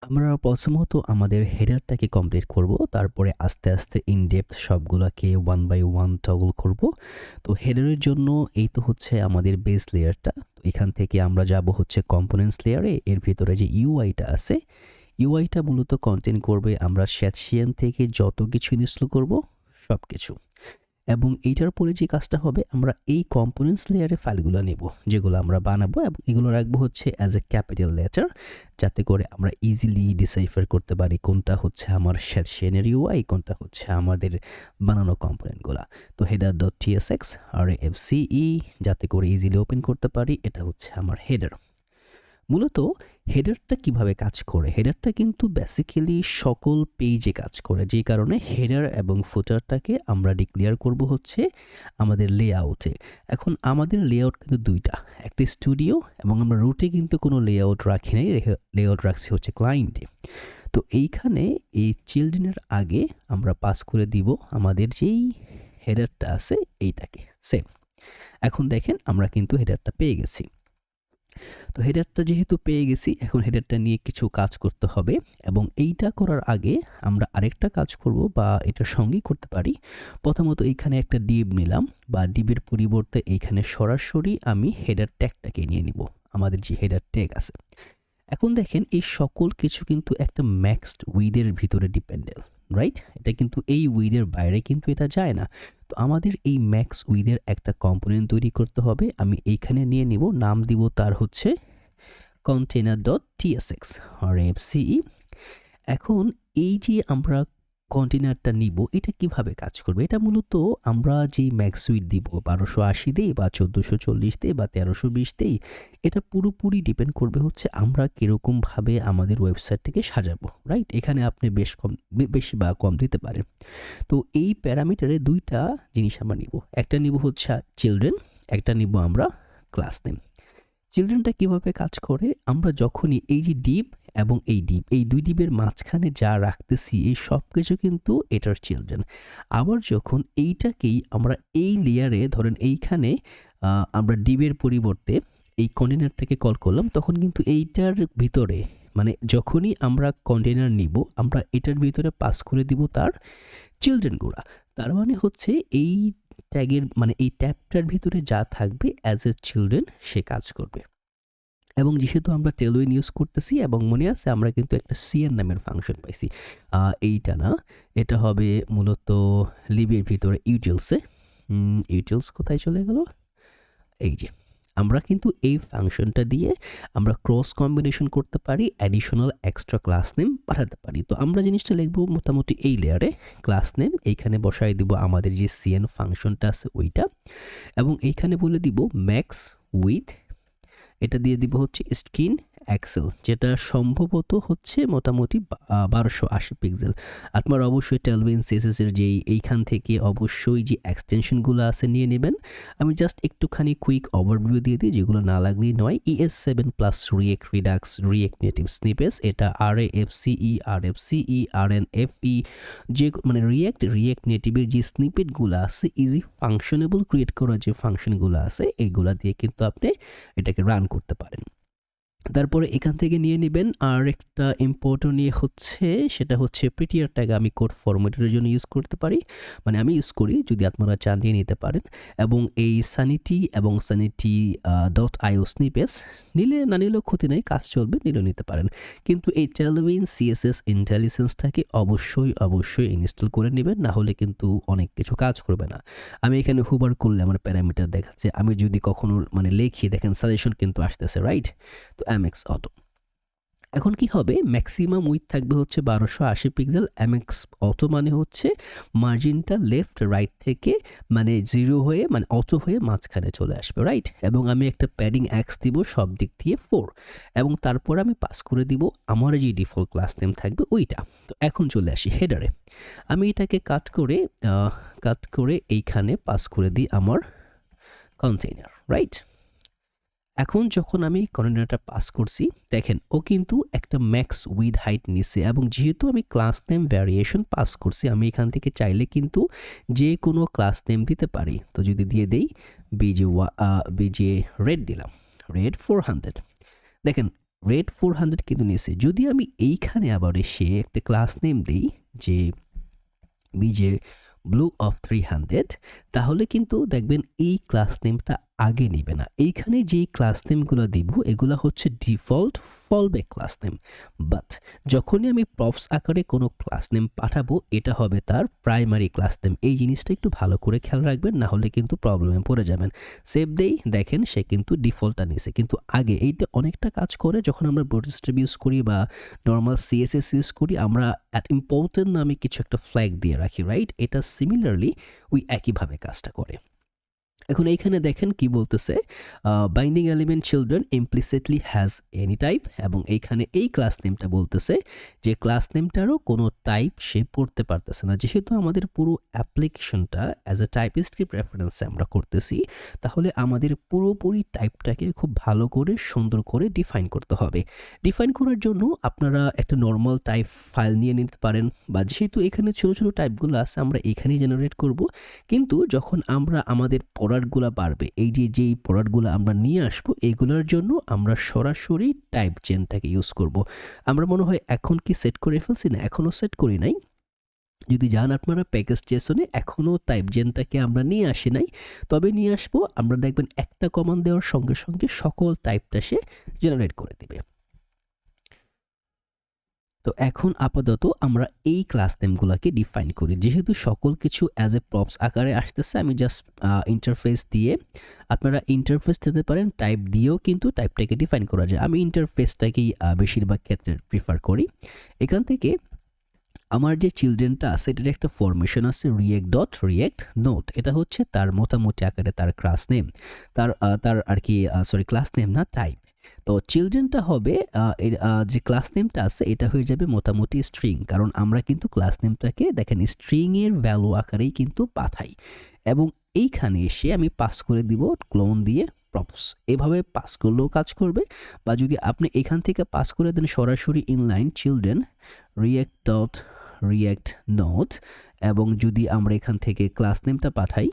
আমরা প্রথমত আমাদের হেডারটাকে কমপ্লিট করব। তারপরে আস্তে, আস্তে ইন ডেপথ সবগুলাকে ওয়ান বাই ওয়ান টগল করব। তো হেডারের জন্য এই তো হচ্ছে আমাদের বেস লেয়ারটা। তো এখান থেকে আমরা যাব হচ্ছে কম্পোনেন্টস লেয়ারে। এর ভিতরে যে ইউআইটা আছে, ইউআইটা মূলত কন্টেইন করবে আমরা স্যাটসিয়ান থেকে যত কিছু ইনস্টল করব সবকিছু। এবং এইটার পরে যে কাজটা হবে, আমরা এই কম্পোনেন্টস লেয়ারে ফাইলগুলো নেব যেগুলো আমরা বানাবো, এবং এগুলো রাখবো হচ্ছে অ্যাজ এ ক্যাপিটাল লেটার, যাতে করে আমরা ইজিলি ডিসাইফার করতে পারি কোনটা হচ্ছে আমার সেনের ইউআই, কোনটা হচ্ছে আমাদের বানানো কম্পোনেন্টগুলা। তো হেডার ডট টিএসএক্স আর এফসিই, যাতে করে ইজিলি ওপেন করতে পারি, এটা হচ্ছে আমার হেডার। মূলত হেডারটা কিভাবে কাজ করে, হেডারটা কিন্তু বেসিক্যালি সকল পেজে কাজ করে, যেই কারণে হেডার এবং ফুটারটাকে আমরা ডিক্লেয়ার করব হচ্ছে আমাদের লেআউটে। এখন আমাদের লেআউট কিন্তু দুইটা, একটা স্টুডিও, এবং আমরা রুটে কিন্তু কোনো লেআউট রাখি নাই, লেআউট রাখছি হচ্ছে ক্লায়েন্টে। তো এইখানে এই চিলড্রেনের আগে আমরা পাস করে দিব আমাদের যেই হেডারটা আছে এইটাকে সেভ। এখন দেখেন আমরা কিন্তু হেডারটা পেয়ে গেছি। তো হেডারটা যেহেতু পেয়ে গেছি, এখন হেডারটা নিয়ে কিছু কাজ করতে হবে, এবং এইটা করার আগে আমরা আরেকটা কাজ করব, বা এটার সঙ্গেই করতে পারি। প্রথমত এইখানে একটা ডিভ নিলাম, বা ডিবের পরিবর্তে এইখানে সরাসরি আমি হেডার ট্যাগটাকে নিয়ে নিব, আমাদের যে হেডার ট্যাগ আছে। এখন দেখেন এই সকল কিছু কিন্তু একটা ম্যাক্সড উইথের ভিতরে ডিপেন্ডেন্ট, রাইট? এটা কিন্তু এই উইথের বাইরে কিন্তু এটা যায় না। তো আমাদের এই ম্যাক্স উইথের একটা কম্পোনেন্ট তৈরি করতে হবে। আমি এইখানে নিয়ে নিব, নাম দিব তার হচ্ছে কন্টেইনার ডট টিএসএক্স আর এফসিই। এখন এই যে আমরা কন্টেইনারটা নিব, এটা কিভাবে কাজ করবে? এটা মূলত আমরা যেই ম্যাক্স সুইট দিব 1280 দেই, বা 1440 দেই, বা 1320 দেই, এটা পুরোপুরি ডিপেন্ড করবে হচ্ছে আমরা কিরকমভাবে আমাদের ওয়েবসাইটটাকে সাজাবো, রাইট? এখানে আপনি বেশি বা কম দিতে পারেন। তো এই প্যারামিটারে দুইটা জিনিস আমরা নিব, একটা নিব হচ্ছে চিলড্রেন, একটা নিব আমরা ক্লাস নেম। চিলড্রেনটা কিভাবে কাজ করে, আমরা যখনই এই যে ডিপ এবং এই ডিপ, এই দুই ডিপের মাঝখানে যা রাখতেছি, এই সব কিছু কিন্তু এটার চিলড্রেন। আবার যখন এইটাকেই আমরা এই লেয়ারে ধরেন এইখানে আমরা ডিপের পরিবর্তে এই কন্টেনারটাকে কল করলাম, তখন কিন্তু এইটার ভিতরে, মানে যখনই আমরা কন্টেনার নিব, আমরা এটার ভিতরে পাস করে দিব তার চিলড্রেনগুলা। তার মানে হচ্ছে এই ট্যাগের, মানে এই ট্যাবটার ভিতরে যা থাকবে অ্যাজ এ চিলড্রেন সে কাজ করবে। এবং যেহেতু আমরা টেলউইন ইউজ করতেছি, এবং মনে আছে আমরা কিন্তু একটা সিএন নামের ফাংশন পাইছি, এইটা না, এটা হবে মূলত লিবের ভিতরে ইউটিলসে। ইউটিলস কোথায় চলে গেল? এই যে আমরা কিন্তু এই ফাংশনটা দিয়ে আমরা ক্রস কম্বিনেশন করতে পারি, অ্যাডিশনাল এক্সট্রা ক্লাস নেম পাঠাতে পারি। তো আমরা জিনিসটা লিখবো মোটামুটি এই লেয়ারে, ক্লাস নেম এইখানে বসাই দিব আমাদের যে সিএন ফাংশনটা আছে ওইটা, এবং এইখানে বলে দিব ম্যাক্স উইথ, এটা দিয়ে দিব হচ্ছে স্ক্রিন এক্সেল, যেটা সম্ভবত হচ্ছে মোটামুটি 1280 পিক্সেল। আপনারা অবশ্যই টেলভিন সিএসএস এর যেই এইখান থেকে অবশ্যই যে এক্সটেনশনগুলো আছে নিয়ে নেবেন। আমি জাস্ট একটুখানি কুইক ওভারভিউ দিয়ে দিই, যেগুলো না লাগলেই নয়। ES7 plus React Redux React Native snippets, এটা RAFCE RFCE RNFE, যে মানে রিয়েক্ট নেটিভের যে স্নিপেটগুলো আছে, ইজি ফাংশনেবল ক্রিয়েট করা যে ফাংশনগুলো আছে, এইগুলা দিয়ে কিন্তু আপনি এটাকে রান করতে পারেন। তারপরে এখান থেকে নিয়ে নেবেন আর একটা ইম্পর্টেন্ট নিয়ে হচ্ছে, সেটা হচ্ছে প্রিটিয়ার ট্যাগ। আমি কোড ফরম্যাটের জন্য ইউজ করতে পারি, মানে আমি ইউজ করি, যদি আপনারা চান নিয়ে নিতে পারেন। এবং এই সানিটি এবং সানিটি ডট আইও স্নিপেস নিলে না নিলেও ক্ষতি নেই, কাজ চলবে, নিলেও নিতে পারেন। কিন্তু এই টেলভিন সিএসএস ইন্টেলিজেন্সটাকে অবশ্যই ইনস্টল করে নেবেন, না হলে কিন্তু অনেক কিছু কাজ করবে না। আমি এখানে হুবার করলে আমার প্যারামিটার দেখাচ্ছে, আমি যদি কখনো মানে লিখি, দেখেন সাজেশন কিন্তু আসতেছে, রাইট? তো এমএক্স অটো। এখন কি হবে, ম্যাক্সিমাম উইথ থাকবে হচ্ছে 1280 পিক্সেল। এমএক্স অটো মানে হচ্ছে মার্জিনটা লেফট রাইট থেকে মানে জিরো হয়ে, মানে অটো হয়ে মাঝখানে চলে আসবে, রাইট? এবং আমি একটা প্যাডিং এক্স দিব সব দিক দিয়ে 4, এবং তারপর আমি পাস করে দিব আমার যে ডিফল্ট ক্লাস নেম থাকবে ওইটা। তো এখন চলে আসি হেডারে, আমি এটাকে কাট করে এইখানে পাস করে দিই আমার কন্টেইনার, রাইট? এখন যখন আমি কন্টেইনারটা পাস করছি, দেখেন ও কিন্তু একটা ম্যাক্স উইথ হাইট নিছে, এবং যেহেতু আমি ক্লাস নেম ভ্যারিয়েশন পাস করছি, আমি এখান থেকে চাইলে কিন্তু যে কোনো ক্লাস নেম দিতে পারি। তো যদি দিয়ে দেই বিজে রেড দিলাম, রেড 400, দেখেন রেড 400 কিন্তু নিয়েছে। যদি আমি এইখানে আবার এসে একটা ক্লাস নেম দিই যে বিজে ব্লু অফ 300, তাহলে কিন্তু দেখবেন এই ক্লাস নেমটা আগে নিবে না। এইখানে যেই ক্লাস নেমগুলো দিব এগুলো হচ্ছে default fallback class name, but যখনই আমি প্রপস আকারে কোনো ক্লাস নেম পাঠাবো এটা হবে তার প্রাইমারি ক্লাস নেম। এই জিনিসটা একটু ভালো করে খেয়াল রাখবেন, না হলে কিন্তু প্রবলেমে পড়ে যাবেন। সেভ দেই, দেখেন সে কিন্তু ডিফল্টটা নিছে, কিন্তু আগে এইটা অনেকটা কাজ করে যখন আমরা বুটস্ট্র্যাপ ইউজ করি বা নর্মাল সিএসএস ইউজ করি, আমরা অ্যাট ইম্পর্টেন্ট নামে কিছু একটা ফ্ল্যাগ দিয়ে রাখি, রাইট? এটা সিমিলারলি ওই একইভাবে কাজটা করে। এখন এইখানে দেখেন কি বলতেছে, binding element children implicitly has any type, এবং এইখানে এই ক্লাস নেমটা বলতেছে যে ক্লাস নেমটারও কোনো টাইপ সে পড়তে পারতেছে না। যেহেতু আমাদের পুরো অ্যাপ্লিকেশনটা অ্যাজ এ টাইপস্ক্রিপ্ট রেফারেন্সে আমরা করতেছি, তাহলে আমাদের পুরোপুরি টাইপটাকে খুব ভালো করে সুন্দর করে ডিফাইন করতে হবে। ডিফাইন করার জন্য আপনারা একটা নর্মাল টাইপ ফাইল নিয়ে নিতে পারেন, বা যেহেতু এখানে ছোটো ছোটো টাইপগুলো আছে আমরা এখানেই জেনারেট করব। কিন্তু যখন আমরা আমাদের প্রোডাক্টগুলো বাড়বে, এই যে যেই প্রোডাক্টগুলো আমরা নিয়ে আসবো এইগুলোর জন্য আমরা সরাসরি টাইপ চেনটাকে ইউজ করব। আমরা মনে হয় এখন কি সেট করে ফেলছি, না এখনও সেট করি নাই। যদি যান আপনারা প্যাকেজ জেসনে, এখনও টাইপ জেনটাকে আমরা নিয়ে আসি নাই, তবে নিয়ে আসবো। আমরা দেখবেন একটা কমান্ড দেওয়ার সঙ্গে সঙ্গে সকল টাইপটা সে জেনারেট করে দেবে। তো এখন আপাতত আমরা এই ক্লাস নেমগুলোকে ডিফাইন করি। যেহেতু সকল কিছু অ্যাজ এ প্রপস আকারে আসতেছে, আমি জাস্ট ইন্টারফেস দিয়ে, আপনারা ইন্টারফেস দিতে পারেন, টাইপ দিয়েও কিন্তু টাইপটাকে ডিফাইন করা যায়। আমি ইন্টারফেসটাকেই বেশিরভাগ ক্ষেত্রে প্রিফার করি। এখান থেকে আমার যে চিলড্রেনটা আছে এটার একটা ফরমেশন আছে রিয়েক্ট ডট রিয়েক্ট নোট, এটা হচ্ছে তার মোটামুটি আকারে তার ক্লাস নেম, তার আর কি সরি ক্লাস নেম না, টাইপ। তো চিলড্রেনটা হবে যে ক্লাস নেমটা আছে এটা হয়ে যাবে মোটামুটি স্ট্রিং, কারণ আমরা কিন্তু ক্লাস নেমটাকে দেখেন স্ট্রিংয়ের ভ্যালু আকারেই কিন্তু পাঠাই। এবং এইখানে এসে আমি পাস করে দিব ক্লোন দিয়ে প্রপস, এভাবে পাস করলেও কাজ করবে। বা যদি আপনি এখান থেকে পাস করে দেন সরাসরি inline children react dot react note, এবং যদি আমরা এখান থেকে ক্লাস নেমটা পাঠাই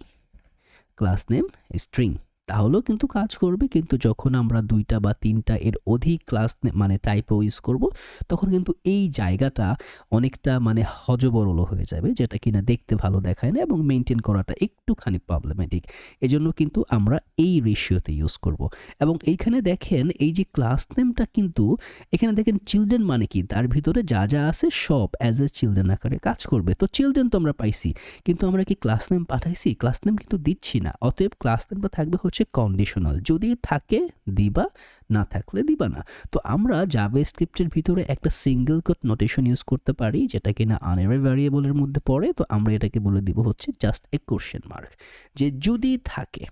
ক্লাস নেম স্ট্রিং, তাহলেও কিন্তু কাজ করবে। কিন্তু যখন আমরা 2টা বা 3টা এর অধিক ক্লাস মানে টাইপও ইউজ করব, তখন কিন্তু এই জায়গাটা অনেকটা মানে হজবরল হয়ে যাবে, যেটা কিনা দেখতে ভালো দেখায় না এবং মেনটেন করাটা একটুখানি প্রবলেমেটিক। এজন্য কিন্তু আমরা এই রেশিওতে ইউজ করব। এবং এইখানে দেখেন এই যে ক্লাস নেমটা কিন্তু এখানে দেখেন চিলড্রেন মানে কি, তার ভিতরে যা যা আছে সব অ্যাজ এ চিলড্রেন আকারে কাজ করবে। তো চিলড্রেন তো আমরা পাইছি, কিন্তু আমরা কি ক্লাস নেম পাঠাইছি? ক্লাস নেম কিন্তু দিচ্ছি না। অতএব ক্লাস নেমটা থাকবে হচ্ছে কন্ডিশনাল, যদি থাকে দিবা, না থাকলে দিবা না। তো আমরা জাভাস্ক্রিপ্টের ভিতরে একটা সিঙ্গেল কোট নোটেশন ইউজ করতে পারি, যেটা কিনা আনএভার ভ্যারিয়েবলের মধ্যে পড়ে। তো আমরা এটাকে বলে দিব হচ্ছে জাস্ট এ কোশ্চেন মার্ক, যে যদি থাকে।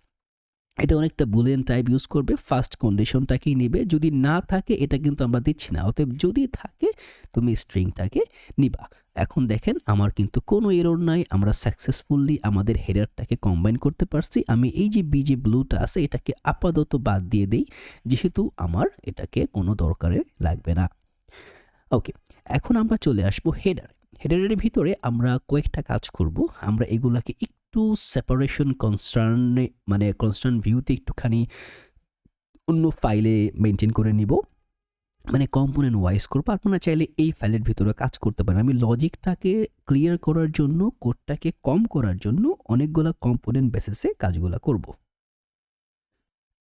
এটা অনেকটা বুলিয়ান টাইপ ইউজ করবে, ফার্স্ট কন্ডিশনটাকেই নিবে, যদি না থাকে এটা কিন্তু আমরা দিচ্ছি না। অতএব যদি থাকে তুমি স্ট্রিংটাকে নিবা। এখন দেখেন আমার কিন্তু কোনো এরর নাই, আমরা সাকসেসফুলি আমাদের হেডারটাকে কম্বাইন করতে পারছি। আমি এই যে বিজে ব্লুটা আছে এটাকে আপাতত বাদ দিয়ে দিই, যেহেতু আমার এটাকে কোনো দরকারে লাগবে না। ওকে, এখন আমরা চলে আসবো হেডার। হেডারের ভিতরে আমরা কয়েকটা কাজ করব। আমরা এগুলাকে একটু সেপারেশন কনস্ট্যান্ট মানে কনস্ট্যান্ট ভিউতে একটুখানি অন্য ফাইলে মেনটেন করে নিব, মানে কম্পোনেন্ট ওয়াইজ করবো। আপনারা চাইলে এই ফাইলের ভিতরে কাজ করতে পারেন। আমি লজিকটাকে ক্লিয়ার করার জন্য, কোডটাকে কম করার জন্য অনেকগুলো কম্পোনেন্ট বেসিসে কাজগুলো করব।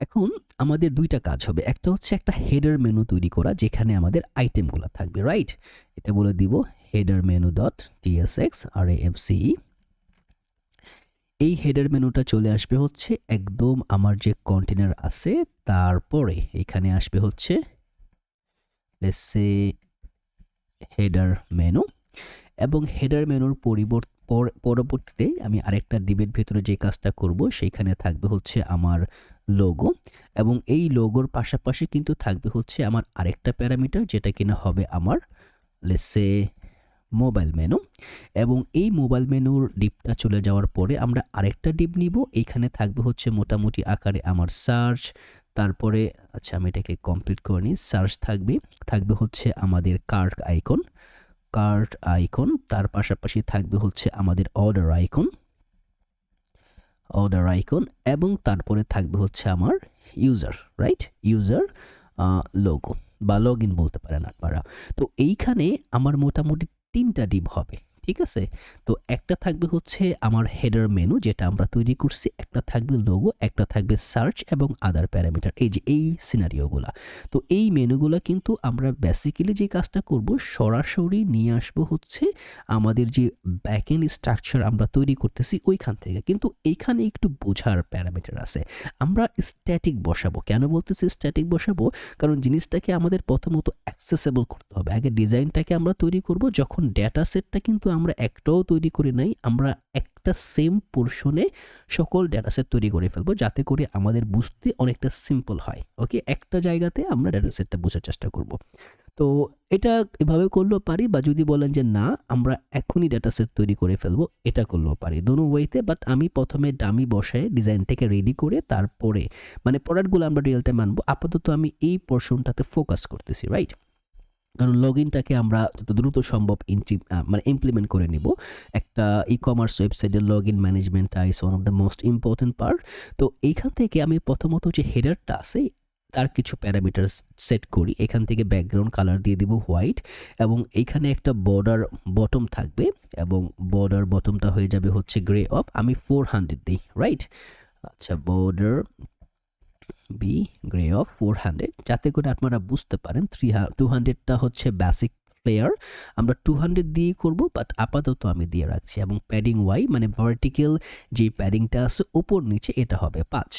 এখন আমাদের 2টা কাজ হবে। একটা হচ্ছে একটা হেডার মেনু তৈরি করা, যেখানে আমাদের আইটেমগুলো থাকবে, রাইট? এটা বলে দিব হেডার মেনু ডট টিএসএক্স রাফসি। এই হেডার মেনুটা চলে আসবে হচ্ছে একদম আমার যে কন্টেনার আছে তারপরে এখানে আসবে হচ্ছে লেটস সে হেডার মেনু, এবং হেডার মেনুর পরবর্তীতে আমি আরেকটা ডিবের ভিতরে যে কাজটা করব সেইখানে থাকবে হচ্ছে আমার লোগো, এবং এই লোগোর পাশাপাশি কিন্তু থাকবে হচ্ছে আমার আরেকটা প্যারামিটার, যেটা কিনা হবে আমার লেটস সে মোবাইল মেনু। এবং এই মোবাইল মেনুর ডিপটা চলে যাওয়ার পরে আমরা আরেকটা ডিপ নিব, এইখানে থাকবে হচ্ছে মোটামুটি আকারে আমার সার্চ, তারপরে আচ্ছা আমি এটাকে কমপ্লিট করে নিই। সার্চ থাকবে হচ্ছে আমাদের কার্ট আইকন, তার পাশাপাশি থাকবে হচ্ছে আমাদের অর্ডার আইকন, এবং তারপরে থাকবে হচ্ছে আমার ইউজার, রাইট? ইউজার লোগো বা লগ ইন বলতে পারেন আপনারা। তো এইখানে আমার মোটামুটি ৩টা ডিভ হবে। ঠিক আছে? তো একটা থাকবে হচ্ছে আমার হেডার মেনু যেটা আমরা তৈরি করছি, একটা থাকবে লোগো, একটা থাকবে সার্চ এবং আদার প্যারামিটার। এই যে এই সিনারিওগুলা। তো এই মেনুগুলা কিন্তু আমরা বেসিক্যালি যে কাজটা করব সরাসরি নিয়ে আসবো হচ্ছে আমাদের যে ব্যাকএন্ড স্ট্রাকচার আমরা তৈরি করতেছি ওইখান থেকে। কিন্তু এইখানে একটু বোঝার প্যারামিটার আছে। আমরা স্ট্যাটিক বসাবো। কেন বলতেছি স্ট্যাটিক বসাবো? কারণ জিনিসটাকে আমাদের প্রথমত অ্যাক্সেসেবল করতে হবে। আগে ডিজাইনটাকে আমরা তৈরি করব, যখন ডেটা সেটটা কিন্তু আমরা একটাও তৈরি করি নাই, আমরা একটা সেম পোরশনে সকল ডেটা সেট তৈরি করে ফেলবো যাতে করে আমাদের বুঝতে অনেকটা সিম্পল হয়। ওকে, একটা জায়গাতে আমরা ডেটা সেটটা বোঝার চেষ্টা করব। তো এটা এভাবে করলেও পারি, বা যদি বলেন যে না আমরা এখনই ডেটা সেট তৈরি করে ফেলবো, এটা করলেও পারি, দোনো ওয়েতে। বাট আমি প্রথমে ডামি বসায় ডিজাইনটাকে রেডি করে তারপরে মানে প্রোডাক্টগুলো আমরা রিয়েল টাইম আনবো। আপাতত আমি এই পোর্শনটাতে ফোকাস করতেছি, রাইট? কারণ লগ ইনটাকে আমরা যত দ্রুত সম্ভব মানে ইমপ্লিমেন্ট করে নিব। একটা ই কমার্স ওয়েবসাইটের লগ ইন ম্যানেজমেন্টটা is one of the most important part. তো এইখান থেকে আমি প্রথমত যে হেডারটা আছে তার কিছু প্যারামিটার সেট করি। এখান থেকে ব্যাকগ্রাউন্ড কালার দিয়ে দিব হোয়াইট, এবং এইখানে একটা বর্ডার বটম থাকবে, এবং বর্ডার বটমটা হয়ে যাবে হচ্ছে গ্রে অফ। আমি 400 দিই, রাইট? আচ্ছা, বর্ডার বি গ্রে অফ 400, যাতে করে আপনারা বুঝতে পারেন 200টা হচ্ছে বেসিক ফ্লেয়ার, আমরা 200 দিয়ে করব, বাট আপাতত আমি দিয়ে রাখছি। এবং প্যাডিং ওয়াই মানে ভার্টিক্যাল যে প্যাডিংটা আছে উপর নিচে এটা হবে 5।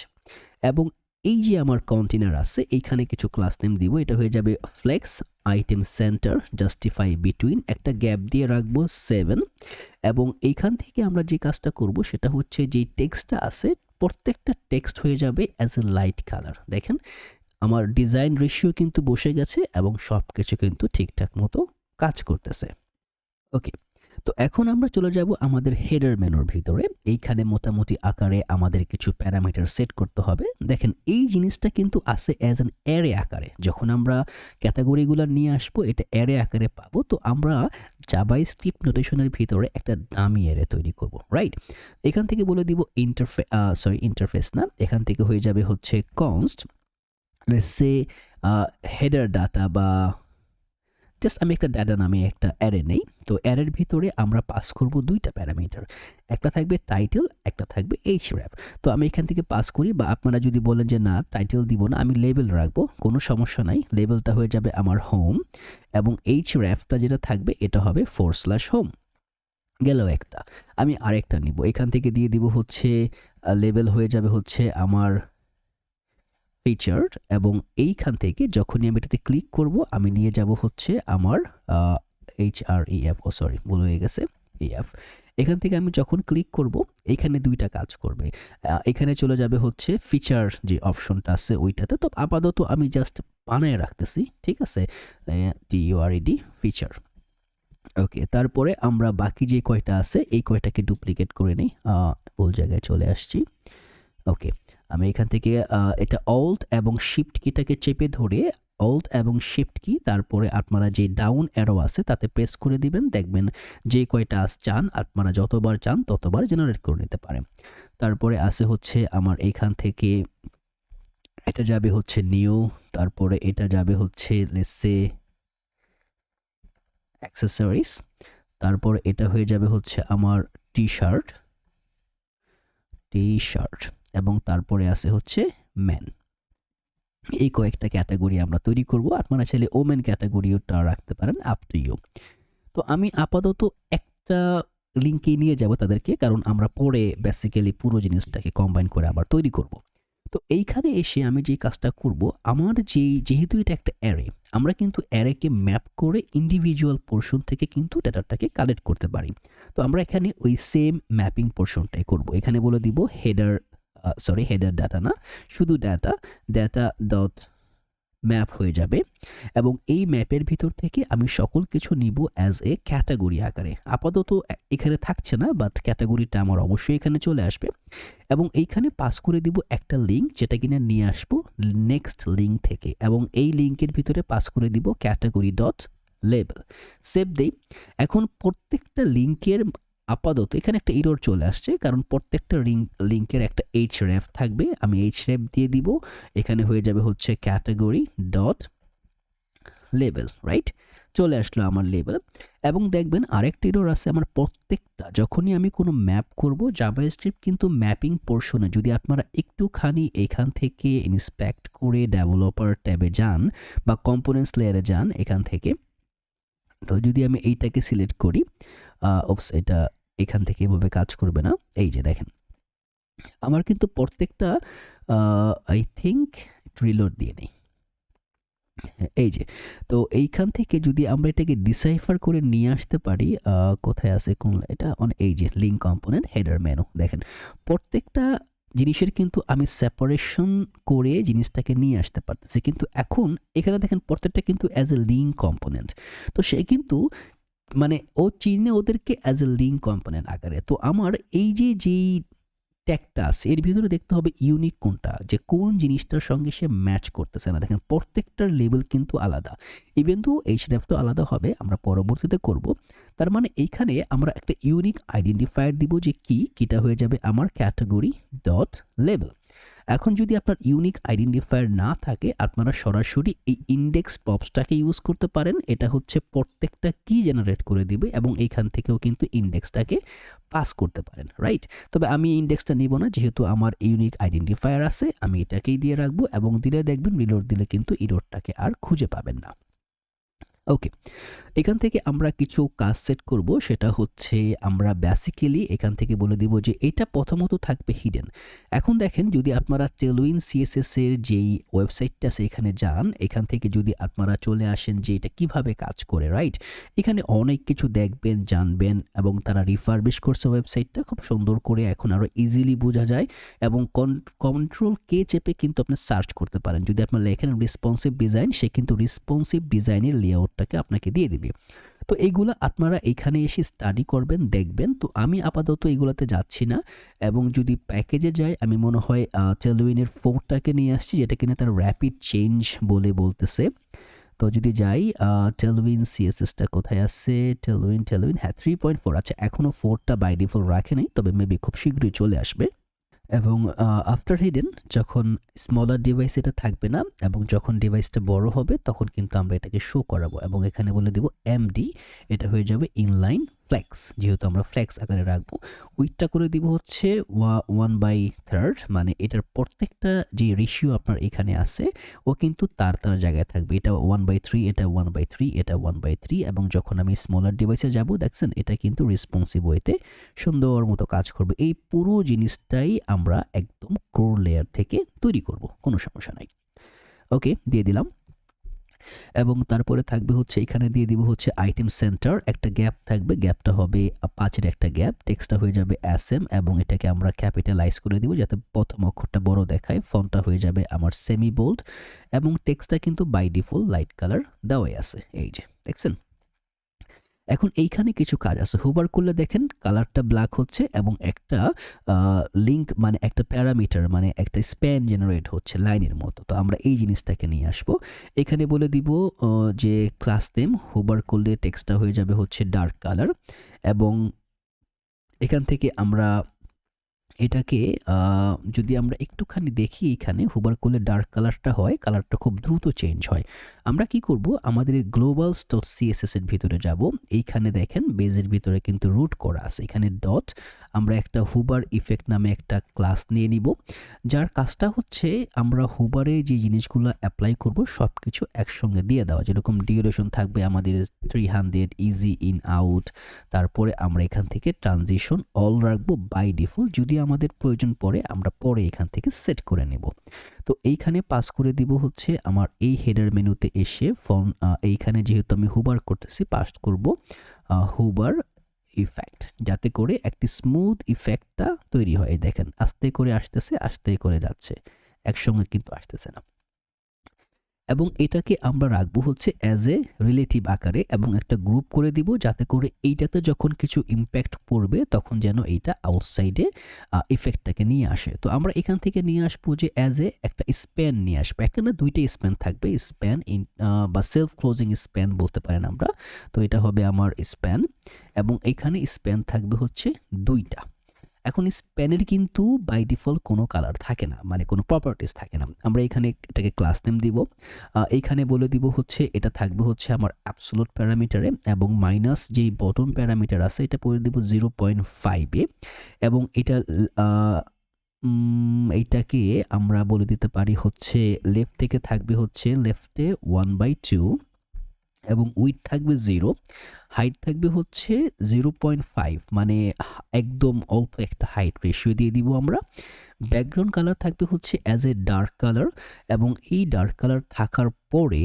এবং এই যে আমার কন্টেনার আছে এইখানে কিছু ক্লাস নেম দিব, এটা হয়ে যাবে flex item center justify between, একটা গ্যাপ দিয়ে রাখবো 7। এবং এইখান থেকে আমরা যে কাজটা করব সেটা হচ্ছে যে টেক্সটটা আছে প্রত্যেকটা টেক্সট হয়ে যাবে অ্যাজ এ লাইট কালার। দেখেন আমার ডিজাইন রেশিও কিন্তু বসে গেছে এবং সব কিছু কিন্তু ঠিকঠাক মতো কাজ করতেছে। ওকে, তো এখন আমরা চলে যাব আমাদের হেডার মেনুর ভিতরে। এইখানে মোটামুটি আকারে আমাদের কিছু প্যারামিটার সেট করতে হবে। দেখেন এই জিনিসটা কিন্তু আছে অ্যাজ অ্যান অ্যারে আকারে। যখন আমরা ক্যাটাগরিগুলো নিয়ে আসবো এটা অ্যারে আকারে পাবো। তো আমরা জাভাস্ক্রিপ্ট নোটেশনের ভিতরে একটা ডামি অ্যারে তৈরি করব, রাইট? এখান থেকে বলে দিব ইন্টারফেস না, এখান থেকে হয়ে যাবে হচ্ছে const let's say header data, বা জাস্ট আমি একটা ডাটা নামে একটা অ্যারে নেই। তো অ্যারের ভিতরে আমরা পাস করব দুইটা প্যারামিটার, একটা থাকবে টাইটেল, একটা থাকবে href। তো আমি এখান থেকে পাস করি, বা আপনারা যদি বলেন যে না টাইটেল দিব না আমি লেবেল রাখবো, কোনো সমস্যা নাই। লেবেলটা হয়ে যাবে আমার হোম, এবং hrefটা যেটা থাকবে এটা হবে /home। গেল একটা। আমি আরেকটা নিব, এখান থেকে দিয়ে দিব হচ্ছে লেবেল হয়ে যাবে হচ্ছে আমার ফিচার্ড, এবং এইখান থেকে যখনই আমি এটাতে ক্লিক করব আমি নিয়ে যাব হচ্ছে আমার href, ভুল হয়ে গেছে, এফ। এখান থেকে আমি যখন ক্লিক করব এখানে দুইটা কাজ করবে। এখানে চলে যাবে হচ্ছে ফিচার যে অপশনটা আছে ওইটাতে। তো আপাতত আমি জাস্ট বানায় রাখতেছি, ঠিক আছে, TURED ফিচার। ওকে, তারপরে আমরা বাকি যে কয়টা আছে এই কয়টাকে ডুপ্লিকেট করে নিই, ভুল জায়গায় চলে আসছি। ওকে, আমি এখান থেকে এটা অল্ট এবং শিফট কিটাকে চেপে ধরে অল্ট এবং শিফট কি, তারপরে আপনারা যে ডাউন অ্যারো আছে তাতে প্রেস করে দিবেন, দেখবেন যে কয়টা চান আপনারা যতবার চান ততবার জেনারেট করে নিতে পারেন। তারপরে আছে হচ্ছে আমার এখান থেকে এটা যাবে হচ্ছে নিউ, তারপরে এটা যাবে হচ্ছে লেটস সে অ্যাক্সেসরিজ, তারপর এটা হয়ে যাবে হচ্ছে আমার টি শার্ট, এবং তারপরে আছে হচ্ছে ম্যান। এই কয়েকটা ক্যাটাগরি আমরা তৈরি করব। আপনারা চাইলে ওমেন ক্যাটাগরিটা রাখতে পারেন, আপ টু ইউ। তো আমি আপাতত একটা লিঙ্কে নিয়ে যাব তাদেরকে, কারণ আমরা পরে বেসিক্যালি পুরো জিনিসটাকে কম্বাইন করে আবার তৈরি করব। তো এইখানে এসে আমি যে কাজটা করব, আমার যেহেতু এটা একটা অ্যারে, আমরা কিন্তু অ্যারেকে ম্যাপ করে ইন্ডিভিজুয়াল পোর্শন থেকে কিন্তু ডেটাটাকে কালেক্ট করতে পারি। তো আমরা এখানে ওই সেম ম্যাপিং পোর্শনটাই করব। এখানে বলে দিব হেডার ডাটা না, শুধু ডাটা ডট ম্যাপ হয়ে যাবে, এবং এই ম্যাপের ভিতর থেকে আমি সকল কিছু নিব অ্যাজ এ ক্যাটাগরি আকারে। আপাতত এখানে থাকছে না, বাট ক্যাটাগরিটা আমার অবশ্যই এখানে চলে আসবে। এবং এইখানে পাস করে দিব একটা লিঙ্ক যেটা কিনা নিয়ে আসবো নেক্সট লিঙ্ক থেকে, এবং এই লিঙ্কের ভিতরে পাস করে দিব ক্যাটাগরি ডট লেবেল। সেভ দেই। এখন প্রত্যেকটা লিঙ্কের আপাতত এখানে একটা এরর চলে আসছে, কারণ প্রত্যেকটা লিঙ্কের একটা href থাকবে। আমি href দিয়ে দিব, এখানে হয়ে যাবে হচ্ছে ক্যাটাগরি ডট লেবেল, রাইট? চলে আসলো আমার লেবেল। এবং দেখবেন আরেকটা এরর আছে আমার প্রত্যেকটা যখনই আমি কোনো ম্যাপ করব জাভাস্ক্রিপ্ট কিন্তু ম্যাপিং পোর্শনে যদি আপনারা একটুখানি এখান থেকে ইন্সপেক্ট করে ডেভেলপার ট্যাবে যান বা কম্পোনেন্টস লেয়ারে যান এখান থেকে, তো যদি আমি এইটাকে সিলেক্ট করি, এটা এখান থেকে এভাবে কাজ করবে না। এই যে দেখেন আমার কিন্তু প্রত্যেকটা আই থিঙ্ক রিলোড দিয়ে নেই। এই যে, তো এইখান থেকে যদি আমরা এটাকে ডিসাইফার করে নিয়ে আসতে পারি, কোথায় আছে কোন এটা এই যে লিঙ্ক কম্পোনেন্ট হেডার মেনু দেখেন প্রত্যেকটা জিনিসের কিন্তু আমি সেপারেশন করে জিনিসটাকে নিয়ে আসতে পারতেছি, কিন্তু এখন এখানে দেখেন প্রত্যেকটা কিন্তু অ্যাজ এ লিঙ্ক কম্পোনেন্ট। তো সে কিন্তু মানে ও চিনে ওদেরকে অ্যাজ এ লিঙ্ক কম্পোনেন্ট আকারে। তো আমার এই যে যেই ট্যাগটা আছে এর ভিতরে দেখতে হবে ইউনিক কোনটা, যে কোন জিনিসটার সঙ্গে সে ম্যাচ করতেছে না। দেখেন প্রত্যেকটার লেবেল কিন্তু আলাদা, ইভেন তো এইচরেফ তো আলাদা হবে, আমরা পরবর্তীতে করব। তার মানে এইখানে আমরা একটা ইউনিক আইডেন্টিফায়ার দিব যে কিটা হয়ে যাবে আমার ক্যাটাগরি ডট লেবেল। এখন যদি আপনার ইউনিক আইডেন্টিফায়ার না থাকে আপনারা সরাসরি এই ইন্ডেক্স পপসটাকে ইউজ করতে পারেন। এটা হচ্ছে প্রত্যেকটা কি জেনারেট করে দিবে এবং এইখান থেকেও কিন্তু ইন্ডেক্সটাকে পাস করতে পারেন, রাইট? তবে আমি ইন্ডেক্সটা নিব না, যেহেতু আমার ইউনিক আইডেন্টিফায়ার আছে আমি এটাকেই দিয়ে রাখবো এবং দিলে দেখবেন রিলোড দিলে কিন্তু ইরোরটাকে আর খুঁজে পাবেন না। ওকে, এখান থেকে আমরা কিছু কাজ সেট করব, সেটা হচ্ছে আমরা বেসিক্যালি এখান থেকে বলে দিব যে এটা প্রথমত থাকবে হিডেন। এখন দেখেন যদি আপনারা টেলউইন সিএসএস এর যেই ওয়েবসাইটটা আছে এখানে যান, এখান থেকে যদি আপনারা চলে আসেন যে এটা কিভাবে কাজ করে, রাইট? এখানে অনেক কিছু দেখবেন জানবেন এবং তারা রিফারবিশ করছে ওয়েবসাইটটা খুব সুন্দর করে, এখন আরও ইজিলি বোঝা যায় এবং কন্ট্রোল কে চেপে কিন্তু আপনি সার্চ করতে পারেন। যদি আপনার লেখেন রেসপন্সিভ ডিজাইন, সে কিন্তু রেসপন্সিভ ডিজাইনের লেআউটটাকে আপনাকে দিয়ে দিবে। তো এইগুলো আপনারা এখানে এসে স্টাডি করবেন, দেখবেন। তো আমি আপাতত এইগুলোতে যাচ্ছি না এবং যদি প্যাকেজে যাই আমি মনে হয় টেলউইনের 4টাকে নিয়ে আসছি, যেটা কিনা তার র্যাপিড চেঞ্জ বলতেছে। তো যদি যাই টেলউইন সিএসএসটা কোথায় আছে, টেলউইন হ্যাঁ 3.4 আছে, এখনও 4টা বাই ডিফল্ট রাখে নাই, তবে মেবি খুব শীঘ্রই চলে আসবে। এবং আফটার হিডেন যখন স্মলার ডিভাইস এটা থাকবে না এবং যখন ডিভাইসটা বড় হবে তখন কিন্তু আমরা এটাকে শো করাবো এবং এখানে বলে দেব এমডি, এটা হয়ে যাবে ইনলাইন ফ্লেক্স, যেহেতু আমরা ফ্লেক্স আকারে রাখবো। উইথটা করে দিব হচ্ছে 1/3, মানে এটার প্রত্যেকটা যে রেশিও আপনার এখানে আছে ও কিন্তু তার জায়গায় থাকবে। এটা 1/3, এটা 1/3, এটা 1/3 এবং যখন আমি স্মলার ডিভাইসে যাব দেখছেন এটা কিন্তু রেসপন্সিভ ওয়েতে সুন্দর মতো কাজ করবে। এই পুরো জিনিসটাই আমরা একদম কোর লেয়ার থেকে তৈরি করব, কোনো সমস্যা নাই। ওকে, দিয়ে দিলাম এবং তারপরে থাকবে হচ্ছে এখানে দিয়ে দিব হচ্ছে আইটেম সেন্টার, একটা গ্যাপ থাকবে, গ্যাপটা হবে 5-এর একটা গ্যাপ, টেক্সটটা হয়ে যাবে এসএম এবং এটাকে আমরা ক্যাপিটালাইজ করে দিব যাতে প্রথম অক্ষরটা বড় দেখায়। ফন্টটা হয়ে যাবে আমার সেমি বোল্ড এবং টেক্সটটা কিন্তু বাই ডিফল্ট লাইট কালার দেওয়াই আছে, এই যে দেখছেন। এখন এইখানে কিছু কাজ আছে, হুবার করলে দেখেন কালারটা ব্ল্যাক হচ্ছে এবং একটা লিঙ্ক মানে একটা প্যারামিটার মানে একটা স্প্যান জেনারেট হচ্ছে লাইনের মতো। তো আমরা এই জিনিসটাকে নিয়ে আসবো, এখানে বলে দিব যে ক্লাস নেম, হুবার করলে টেক্সটটা হয়ে যাবে হচ্ছে ডার্ক কালার এবং এখান থেকে আমরা এটাকে যদি আমরা একটুখানি দেখি এখানে হুবার করলে ডার্ক কালারটা হয়, কালারটা খুব দ্রুত চেঞ্জ হয়। আমরা কি করব, আমাদের গ্লোবালস ডট সিএসএস এর ভিতরে যাব, এইখানে দেখেন বেজের ভিতরে কিন্তু রুট করা আছে, এখানে ডট আমরা একটা হুবার ইফেক্ট নামে একটা ক্লাস নিয়ে নিব, যার কাজটা হচ্ছে আমরা হুবারে যে জিনিসগুলো অ্যাপ্লাই করব সব কিছু একসঙ্গে দিয়ে দেওয়া। যেরকম ডিউরেশন থাকবে আমাদের 300, ইজি ইন আউট, তারপরে আমরা এখান থেকে ট্রানজিশন অল রাখবো বাই ডিফল্ট, যদি আমাদের প্রয়োজন পড়ে আমরা পরে এখান থেকে সেট করে নেব। তো এইখানে পাস করে দিব হচ্ছে আমার এই হেডার মেনুতে এসে এইখানে যেহেতু আমি হুবার করতেছি পাস করব হুবার ইফেক্ট, যাতে করে একটি স্মুথ ইফেক্টটা তৈরি হয়। দেখেন আস্তে করে আসতেছে, আস্তে করে যাচ্ছে, একসঙ্গে কিন্তু আসতেছে না। এবং এটাকে আমরা রাখবো হচ্ছে অ্যাজ এ রিলেটিভ আকারে এবং একটা গ্রুপ করে দিব, যাতে করে এইটাতে যখন কিছু ইম্প্যাক্ট পড়বে তখন যেন এইটা আউটসাইডে ইফেক্টটাকে নিয়ে আসে। তো আমরা এখান থেকে নিয়ে আসবো যে অ্যাজ এ একটা স্প্যান নিয়ে আসবো, একটা না দুইটা স্প্যান থাকবে, স্প্যান ইন বা সেলফ ক্লোজিং স্প্যান বলতে পারেন আমরা। তো এটা হবে আমার স্প্যান এবং এখানে স্প্যান থাকবে হচ্ছে 2টা এখন স্প্যানের কিন্তু বাই ডিফল্ট কোনো কালার থাকে না, মানে কোনো প্রপার্টিস থাকে না। আমরা এখানে এটাকে ক্লাস নেম দিব, এইখানে বলে দিব হচ্ছে এটা থাকবে হচ্ছে আমার অ্যাবসোলুট প্যারামিটারে, এবং মাইনাস যেই বটম প্যারামিটার আছে এটা বলে দিব 0.5 এবং এটা এইটাকে আমরা বলে দিতে পারি হচ্ছে লেফট থেকে থাকবে হচ্ছে লেফটে 1/2 এবং উইথ থাকবে 0, হাইট থাকবে হচ্ছে 0.5, মানে একদম অল্প একটা হাইট রেশিও দিয়ে দিব আমরা। ব্যাকগ্রাউন্ড কালার থাকবে হচ্ছে অ্যাজ এ ডার্ক কালার, এবং এই ডার্ক কালার থাকার পরে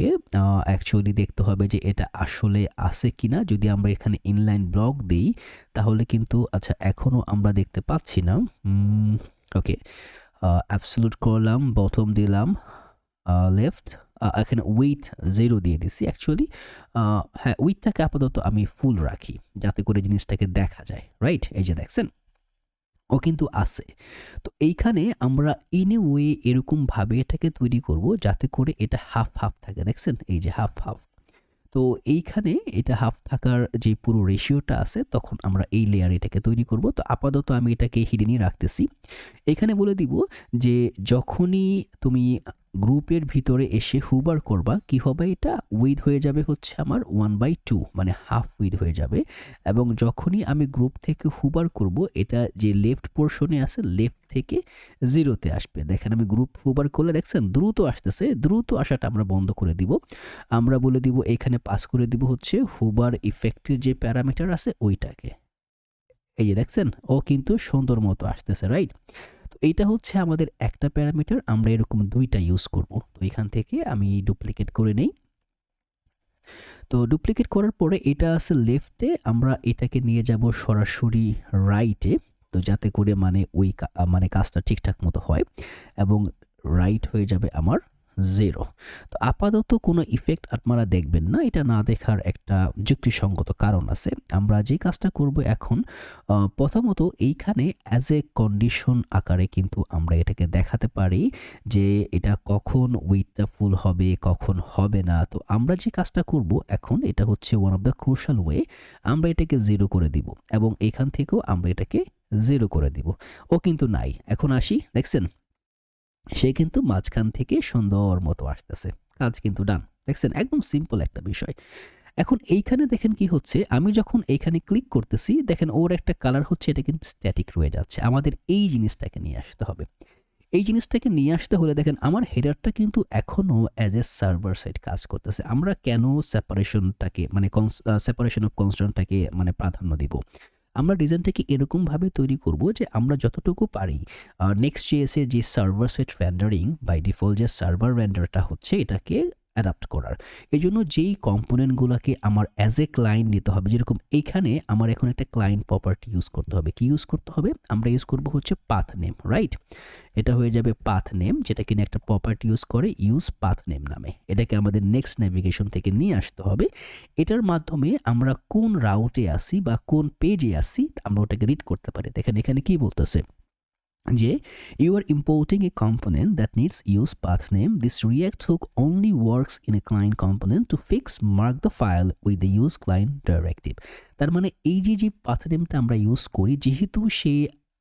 অ্যাকচুয়ালি দেখতে হবে যে এটা আসলে আছে কিনা। যদি আমরা এখানে ইনলাইন ব্লক দিই তাহলে কিন্তু আচ্ছা এখনও আমরা দেখতে পাচ্ছি না। ওকে, অ্যাবসোলুট করলাম, বটম দিলাম, লেফট, এখানে উইথ 0 দিয়ে দিছি অ্যাকচুয়ালি। হ্যাঁ, উইথটাকে আপাতত আমি ফুল রাখি যাতে করে জিনিসটাকে দেখা যায়, রাইট? এই যে দেখছেন ও কিন্তু আছে। তো এইখানে আমরা ইন এ ওয়ে এরকমভাবে এটাকে তৈরি করব যাতে করে এটা হাফ হাফ থাকে, দেখছেন এই যে হাফ হাফ। তো এইখানে এটা হাফ থাকার যে পুরো রেশিওটা আছে তখন আমরা এই লেয়ার এটাকে তৈরি করব। তো আপাতত আমি এটাকে হিডেনই রাখতেছি। এখানে বলে দিব যে যখনই তুমি গ্রুপের ভিতরে এসে হুবার করবা কি হবে, এটা উইথ হয়ে যাবে হচ্ছে আমার 1/2, মানে হাফ উইথ হয়ে যাবে। এবং যখনই আমি গ্রুপ থেকে হুবার করব এটা যে লেফট পোর্শনে আছে লেফট থেকে 0-তে আসবে। দেখেন আমি গ্রুপ হুবার করলে দেখছেন দ্রুত আসতেছে, দ্রুত আসাটা আমরা বন্ধ করে দিব। আমরা বলে দিব এখানে পাস করে দিব হচ্ছে হুবার ইফেক্টের যে প্যারামিটার আছে ওইটাকে। এই যে দেখছেন ও কিন্তু সুন্দর মতো আসতেছে, রাইট? তো এইটা হচ্ছে আমাদের একটা প্যারামিটার, আমরা এরকম দুইটা ইউজ করব। তো এখান থেকে আমি ডুপ্লিকেট করে নেই। তো ডুপ্লিকেট করার পরে এটা আছে লেফটে, আমরা এটাকে নিয়ে যাব সরাসরি রাইটে, তো যাতে করে মানে ওই মানে কাজটা ঠিকঠাক মতো হয়, এবং রাইট হয়ে যাবে আমার 0। তো আপাতত কোনো ইফেক্ট আপনারা দেখবেন না, এটা না দেখার একটা যুক্তিসঙ্গত কারণ আছে। আমরা যে কাজটা করব এখন, প্রথমত এইখানে অ্যাজ এ কন্ডিশন আকারে কিন্তু আমরা এটাকে দেখাতে পারি যে এটা কখন উইথটা ফুল হবে কখন হবে না। তো আমরা যে কাজটা করব এখন, এটা হচ্ছে one of the crucial way, আমরা এটাকে 0 করে দিব এবং এখান থেকেও আমরা এটাকে 0 করে দিব। ও কিন্তু নাই। এখন আসি, দেখছেন সে কিন্তু মাঝখান থেকে সুন্দর মতো আসতেছে, কাজ কিন্তু ডান। দেখছেন একদম সিম্পল একটা বিষয়। এখন এইখানে দেখেন কি হচ্ছে, আমি যখন এইখানে ক্লিক করতেছি দেখেন ওর একটা কালার হচ্ছে, এটা কিন্তু স্ট্যাটিক রয়ে যাচ্ছে। আমাদের এই জিনিসটাকে নিয়ে আসতে হবে। এই জিনিসটাকে নিয়ে আসতে হলে দেখেন আমার হেডারটা কিন্তু এখনও অ্যাজ এ সার্ভার সাইড কাজ করতেছে। আমরা কেন সেপারেশনটাকে মানে সেপারেশন অফ কনস্ট্যান্টটাকে মানে প্রাধান্য দিব, আমরা ডিজাইনটাকে এরকমভাবে তৈরি করব যে আমরা যতটুকু পারি নেক্সট জেএসের যে server side rendering by default যে সার্ভার রেন্ডারটা হচ্ছে এটাকে অ্যাডাপ্ট করার। এই জন্য যেই কম্পোনেন্টগুলোকে আমার অ্যাজ এ ক্লায়েন্ট নিতে হবে, যেরকম এইখানে আমার এখন একটা ক্লায়েন্ট প্রপার্টি ইউজ করতে হবে। কি ইউজ করতে হবে? আমরা ইউজ করব হচ্ছে পাথ নেম, রাইট? এটা হয়ে যাবে পাথ নেম, যেটা কিনা একটা প্রপার্টি ইউজ করে ইউজ পাথ নেম নামে। এটাকে আমাদের নেক্সট নেভিগেশন থেকে নিয়ে আসতে হবে। এটার মাধ্যমে আমরা কোন রাউটে আসি বা কোন পেজে আসি আমরা ওটাকে রিড করতে পারি। দেখেন এখানে কি বলতেছে যে you are importing a component that needs use path name. This React hook only works in a client component. To fix, mark the file with the use client directive. তার মানে এই যে পাথ নেমটা আমরা ইউজ করি, যেহেতু সে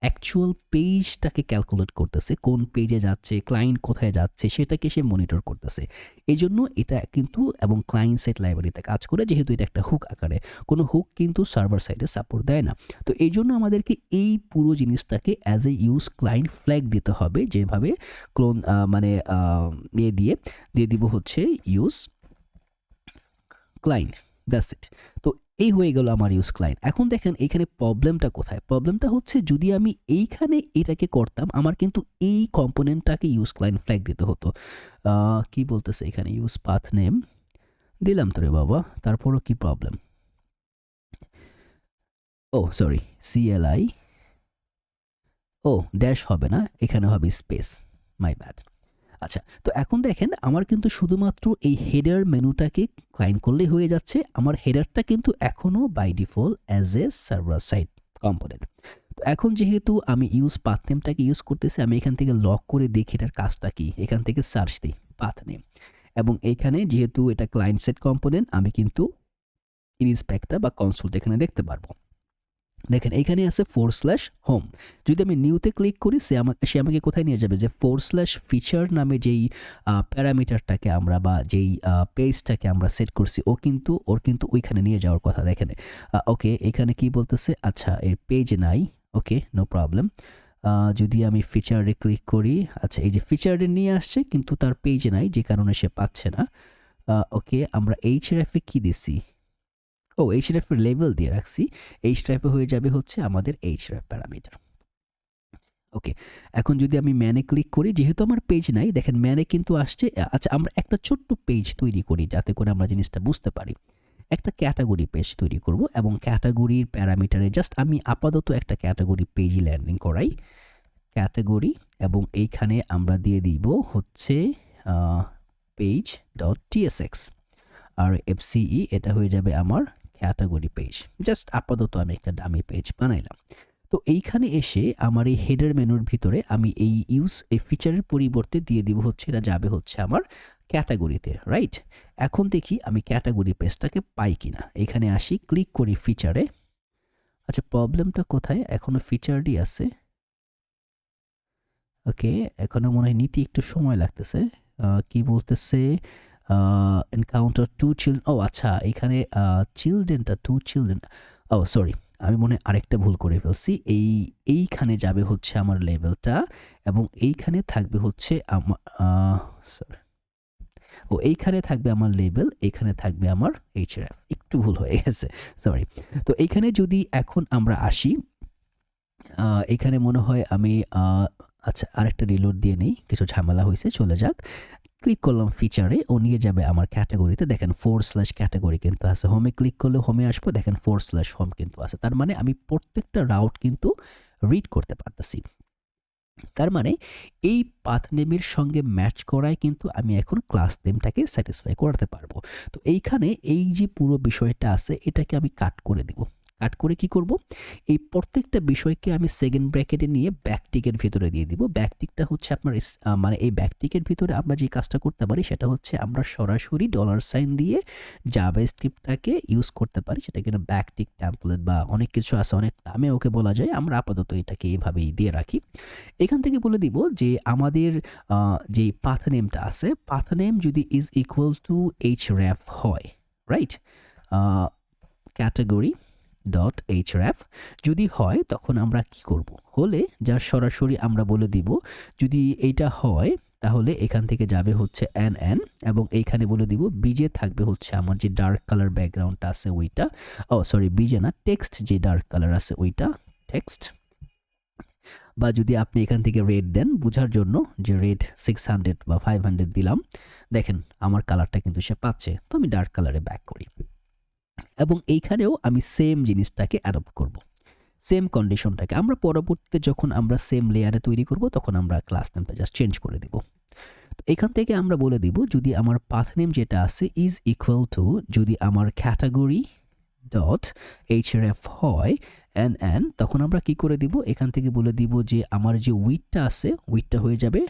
actual পেজটাকে calculate করতেছে, কোন পেজে যাচ্ছে, ক্লায়েন্ট কোথায় যাচ্ছে সেটাকে সে মনিটর করতেছে। এই জন্য এটা কিন্তু এবং ক্লায়েন্ট সাইড লাইব্রেরিতে কাজ করে, যেহেতু এটা একটা হুক আকারে। কোনো হুক কিন্তু সার্ভার সাইডে সাপোর্ট দেয় না। তো এই জন্য আমাদেরকে এই পুরো জিনিসটাকে as a use client flag দিতে হবে, যেভাবে ক্লোন মানে দিয়ে দিব হচ্ছে ইউজ ক্লায়েন্ট, দ্যাটস ইট। তো এই হয়ে গেল আমার ইউজ ক্লায়েন্ট। এখন দেখেন এইখানে প্রবলেমটা কোথায়? প্রবলেমটা হচ্ছে যদি আমি এইখানে এটাকে করতাম আমার কিন্তু এই কম্পোনেন্টটাকে ইউজ ক্লায়েন্ট ফ্ল্যাগ দিতে হতো। কি বলতেছে এখানে? ইউজ পাথ নেম দিলাম তো রে বাবা, তারপরও কি প্রবলেম? ও সরি, CLI, ও ড্যাশ হবে না, এখানে হবে স্পেস, মাই ব্যাড। আচ্ছা, তো এখন দেখেন আমার কিন্তু শুধুমাত্র এই হেডার মেনুটাকে ক্লায়েন্ট করলেই হয়ে যাচ্ছে। আমার হেডারটা কিন্তু এখনও by default as a server side component. তো এখন যেহেতু আমি ইউজ পাথ নেমটাকে ইউজ করতেছি, আমি এখান থেকে লক করে দেখি এটার কাজটা কি। এখান থেকে সার্চ দিই পাথ নেম, এবং এইখানে যেহেতু এটা ক্লায়েন্ট সাইড কম্পোনেন্ট আমি কিন্তু ইনস্পেক্টর বা কনসোলটা এখানে দেখতে পারবো। দেখেন এখানে আছে /home। যদি আমি নিউতে ক্লিক করি সে আমাকে কোথায় নিয়ে যাবে, যে /feature নামে যেই প্যারামিটারটাকে আমরা বা যেই পেজটাকে আমরা সেট করছি ওর কিন্তু ওইখানে নিয়ে যাওয়ার কথা। দেখেন ওকে, এখানে কি বলতেছে, আচ্ছা এর পেজ নাই, ওকে নো প্রবলেম। যদি আমি ফিচারে ক্লিক করি, আচ্ছা এই যে ফিচারে নিয়ে আসছে কিন্তু তার পেজে নাই, যে কারণে সে পাচ্ছে না। ওকে, আমরা href এ কি দিছি, href এর লেভেল দিয়ে রাখছি। href হয়ে যাবে হচ্ছে আমাদের href প্যারামিটার। ওকে, এখন যদি আমি ম্যানে ক্লিক করি, যেহেতু আমার পেজ নাই, দেখেন ম্যানে কিন্তু আসছে। আচ্ছা আমরা একটা ছোট্ট পেজ তৈরি করি যাতে করে আমরা জিনিসটা বুঝতে পারি। একটা ক্যাটাগরি পেজ তৈরি করব এবং ক্যাটাগরির প্যারামিটারে জাস্ট আমি আপাতত একটা ক্যাটাগরি পেজই ল্যান্ডিং করাই, ক্যাটাগরি, এবং এইখানে আমরা দিয়ে দিব হচ্ছে পেজ ডট টিএসএক্স, আর এফসিই এটা হয়ে যাবে আমার ক্যাটাগরি পেজ। জাস্ট আপাতত আমি একটা ডামি পেজ বানাইলাম। তো এইখানে এসে আমার এই হেডার মেনুর ভিতরে আমি এই এই ফিচারের পরিবর্তে দিয়ে দিব হচ্ছে এটা যাবে হচ্ছে আমার ক্যাটাগরিতে, রাইট? এখন দেখি আমি ক্যাটাগরি পেজটাকে পাই কিনা। এখানে আসি, ক্লিক করি ফিচারে। আচ্ছা প্রবলেমটা কোথায়, এখনো ফিচারটি আছে। ওকে, এখনো মনে হয় নিতে একটু সময় লাগতেছে। কি বলতেছে, এনকাউন্টার 2 চিলড্রেন। ও আচ্ছা, এখানে চিলড্রেনটা 2 চিলড্রেন। ও সরি, আমি মনে হয় আরেকটা ভুল করে ফেলছি। এইখানে যাবে হচ্ছে আমার লেভেলটা এবং এইখানে থাকবে হচ্ছে আমার সরি, এইখানে থাকবে আমার লেভেল, এখানে থাকবে আমার href। একটু ভুল হয়ে গেছে, সরি। তো এইখানে যদি এখন আমরা আসি, এখানে মনে হয় আমি আচ্ছা আরেকটা রিলোড দিয়ে নেই, কিছু ঝামেলা হয়েছে, চলে যাক। ক্লিক করলাম ফিচারে, ও নিয়ে যাবে আমার ক্যাটাগরিতে। দেখেন /ক্যাটাগরি কিন্তু আছে। হোমে ক্লিক করলে হোমে আসবো, দেখেন /home কিন্তু আছে। তার মানে আমি প্রত্যেকটা রাউট কিন্তু রিড করতে পারতেছি। তার মানে এই পাথ নেমের সঙ্গে ম্যাচ করায় কিন্তু আমি এখন ক্লাস নেমটাকে স্যাটিসফাই করাতে পারবো। তো এইখানে এই যে পুরো বিষয়টা আছে এটাকে আমি কাট করে দিব। কাট করে কি করব, এই প্রত্যেকটা বিষয়কে আমি সেকেন্ড ব্র্যাকেটে নিয়ে ব্যাকটিকের ভিতরে দিয়ে দিব। ব্যাকটিকটা হচ্ছে আপনার মানে এই ব্যাকটিকের ভিতরে আমরা যে কাজটা করতে পারি সেটা হচ্ছে আমরা সরাসরি $সাইন দিয়ে জাভাস্ক্রিপ্টটাকে ইউজ করতে পারি। সেটা কিন্তু ব্যাকটিক টেমপ্লেট বা অনেক কিছু আছে, অনেক নামে ওকে বলা যায়। আমরা আপাতত এটাকে এইভাবেই দিয়ে রাখি। এখান থেকে বলে দিব যে আমাদের যে পাথ নেমটা আছে, পাথ নেম যদি ইজ ইকুয়াল টু href হয়, রাইট? ক্যাটাগরি ডট href যদি হয় তখন আমরা কি করব, হলে যার সরাসরি আমরা বলে দিব যদি এইটা হয় তাহলে এখান থেকে যাবে হচ্ছে nn এবং এইখানে বলে দিব বিজে থাকবে হচ্ছে আমার যে ডার্ক কালার ব্যাকগ্রাউন্ডটা আছে ওইটা, সরি বিজে না, টেক্সট যে ডার্ক কালার আছে ওইটা টেক্সট। বা যদি আপনি এখান থেকে রেড দেন বোঝার জন্য, যে রেড 600 বা 500 দিলাম, দেখেন আমার কালারটা কিন্তু সে পাচ্ছে। তো আমি ডার্ক কালারে ব্যাক করি এবং এইখানেও আমি সেম জিনিসটাকে অ্যাডপ্ট করব, সেম কন্ডিশনটাকে। আমরা পরবর্তীতে যখন আমরা সেম লেয়ারে তৈরি করব তখন আমরা ক্লাস নেমটা জাস্ট চেঞ্জ করে দিব। তো এখান থেকে আমরা বলে দিব যদি আমার পাথ নেম যেটা আছে ইজ ইকুয়াল টু, যদি আমার ক্যাটাগরি ডট href হয় nn, তখন আমরা কি করে দিব, এখান থেকে বলে দিব যে আমার যে উইডটা আছে উইডটা হয়ে যাবে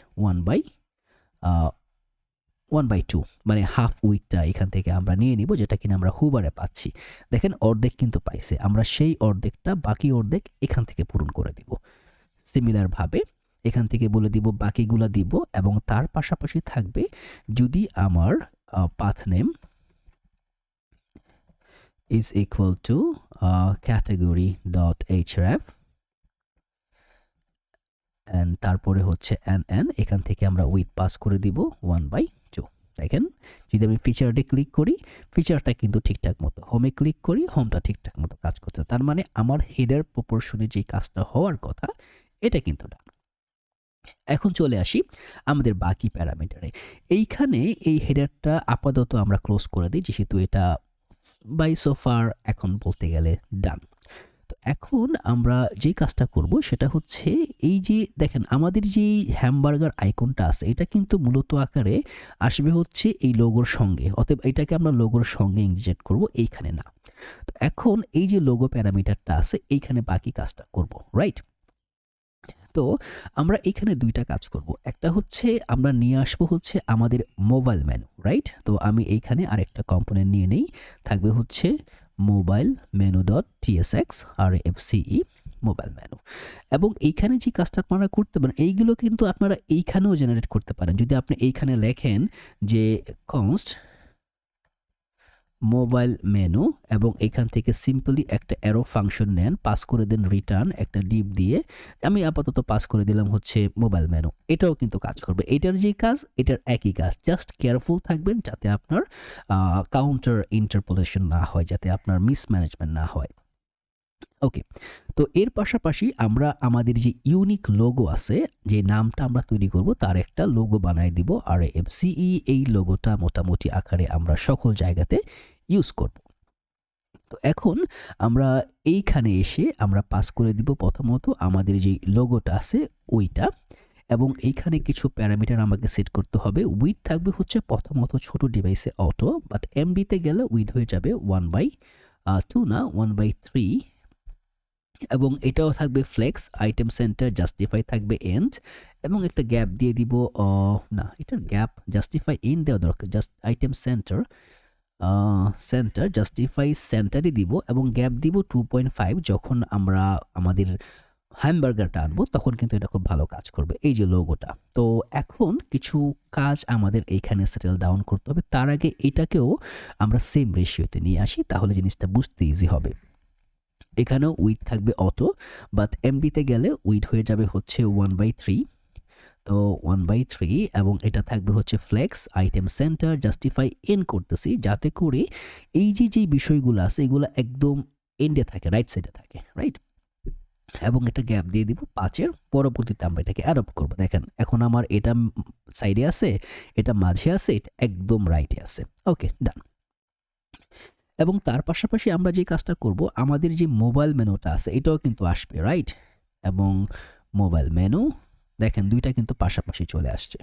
1/2, মানে হাফ উইডটা এখান থেকে আমরা নিয়ে নিব, যেটা কিনা আমরা হুবারে পাচ্ছি। দেখেন অর্ধেক কিন্তু পাইছে, আমরা সেই অর্ধেকটা বাকি অর্ধেক এখান থেকে পূরণ করে দিব। সিমিলার ভাবে এখান থেকে বলে দিব বাকিগুলা দিব এবং তার পাশাপাশি থাকবে যদি আমার path name is equal to category.href and তারপরে হচ্ছে nn, এখান থেকে আমরা উইথ পাস করে দিব 1/2। দেখেন যদি আমি ফিচারটি ক্লিক করি ফিচারটা কিন্তু ঠিকঠাক মতো, হোমে ক্লিক করি হোমটা ঠিকঠাক মতো কাজ করছে। তার মানে আমার হেডার প্রপোর্শনে যে কাজটা হওয়ার কথা এটা কিন্তু না। এখন চলে আসি আমাদের বাকি প্যারামিটারে। এইখানে এই হেডারটা আপাতত আমরা ক্লোজ করে দিই, যেহেতু এটা বাই সোফার এখন বলতে গেলে ডান। তো এখন আমরা যে কাজটা করব সেটা হচ্ছে এই যে দেখেন আমাদের যে হ্যামবার্গার আইকনটা আছে এটা কিন্তু মূলত আকারে আসবে হচ্ছে এই লোগোর সঙ্গে, অতএব এটাকে আমরা লোগোর সঙ্গে ইনজেক্ট করব, এইখানে না। তো এখন এই যে লোগো প্যারামিটারটা আছে এইখানে বাকি কাজটা করব, রাইট? তো আমরা এখানে দুইটা কাজ করব, একটা হচ্ছে আমরা নিয়ে আসবো হচ্ছে আমাদের মোবাইল মেনু, রাইট? তো আমি এইখানে আরেকটা কম্পোনেন্ট নিয়ে নেই, থাকবে হচ্ছে mobile menu dot TSX RFCE mobile menu. এবং এইখানে যে কাজটা আপনারা করতে পারেন এইগুলো কিন্তু আপনারা এইখানেও জেনারেট করতে পারেন। যদি আপনি এইখানে লেখেন যে কনস্ট মোবাইল মেনু এবং এখান থেকে সিম্পলি একটা অ্যারো ফাংশন নেন, পাস করে দেন রিটার্ন একটা ডিপ দিয়ে। আমি আপাতত পাস করে দিলাম হচ্ছে মোবাইল মেনু। এটাও কিন্তু কাজ করবে। এটার যে কাজ এটার একই কাজ, জাস্ট কেয়ারফুল থাকবেন যাতে আপনার কাউন্টার ইন্টারপোলেশন না হয়, যাতে আপনার মিসম্যানেজমেন্ট না হয়। ওকে, তো এর পাশাপাশি আমরা আমাদের যে ইউনিক লোগো আছে, যে নামটা আমরা তৈরি করব তার একটা লোগো বানাই দিব RFCE। এই লোগোটা মোটামুটি আকারে আমরা সকল জায়গাতে ইউজ করব। তো এখন আমরা এইখানে এসে আমরা পাস করে দিব প্রথমত আমাদের যে লোগোটা আছে ওইটা, এবং এইখানে কিছু প্যারামিটার আমাকে সেট করতে হবে। উইথ থাকবে হচ্ছে প্রথমত ছোট ডিভাইসে অটো, বাট এমবিতে গেলে উইথ হয়ে যাবে 1/2 না 1/3, এবং এটাও থাকবে ফ্লেক্স, আইটেম সেন্টার জাস্টিফাই থাকবে এন্ড, এবং একটা গ্যাপ দিয়ে দিব। না, এটার গ্যাপ জাস্টিফাই এন্ড দেওয়া দরকার, just item center center justify সেন্টারই দিব, এবং গ্যাপ দিব 2.5। যখন আমরা আমাদের হ্যামবার্গারটা আনবো তখন কিন্তু এটা খুব ভালো কাজ করবে, এই যে লোগোটা। তো এখন কিছু কাজ আমাদের এইখানে সেটেল ডাউন করতে হবে। তার আগে এটাকেও আমরা সেম রেশিওতে নিয়ে আসি, তাহলে জিনিসটা বুঝতে ইজি হবে। এখানেও উইথ থাকবে অটো, বাট এমবিতে গেলে উইথ হয়ে যাবে হচ্ছে 1/3। তো 1/3, এবং এটা থাকবে হচ্ছে flex item center justify end করতেছি, যাতে করে এই যে বিষয়গুলো আছে এগুলো একদম এন্ডে থাকে, রাইট সাইডে থাকে, রাইট। এবং একটা গ্যাপ দিয়ে দিব 5-এর, পরবর্তীতে আমরা এটাকে অ্যাডপ্ট করবো। দেখেন এখন আমার এটা সাইডে আছে, এটা মাঝে আছে, এটা একদম রাইটে আছে। ওকে, ডান। এবং তার পাশাপাশি আমরা যে কাজটা করব, আমাদের যে মোবাইল মেনুটা আছে এটাও কিন্তু আসবে, রাইট। এবং মোবাইল মেনু দেখেন দুইটা কিন্তু পাশাপাশি চলে আসছে।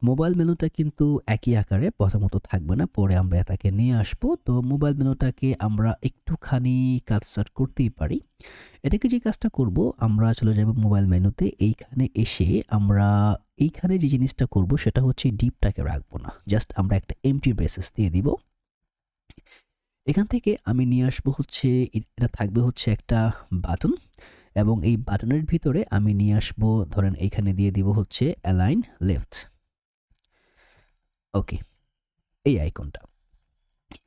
মোবাইল মেনুটা কিন্তু একই আকারে প্রথমত থাকবে না, পরে আমরা এটাকে নিয়ে আসবো। তো মোবাইল মেনুটাকে আমরা একটুখানি কাটসাট করতেই পারি। এটাকে যে কাজটা করব, আমরা চলে যাব মোবাইল মেনুতে। এইখানে এসে আমরা এইখানে যে জিনিসটা করব সেটা হচ্ছে ডিপটাকে রাখবো না, জাস্ট আমরা একটা এমটি ব্রেসেস দিয়ে দিব। এখান থেকে আমি নিয়ে আসবো হচ্ছে এটা থাকবে হচ্ছে একটা বাটন, এবং এই বাটনের ভিতরে আমি নিয়ে আসবো, ধরেন এইখানে দিয়ে দিব হচ্ছে অ্যালাইন লেফট। ওকে, এই আইকনটা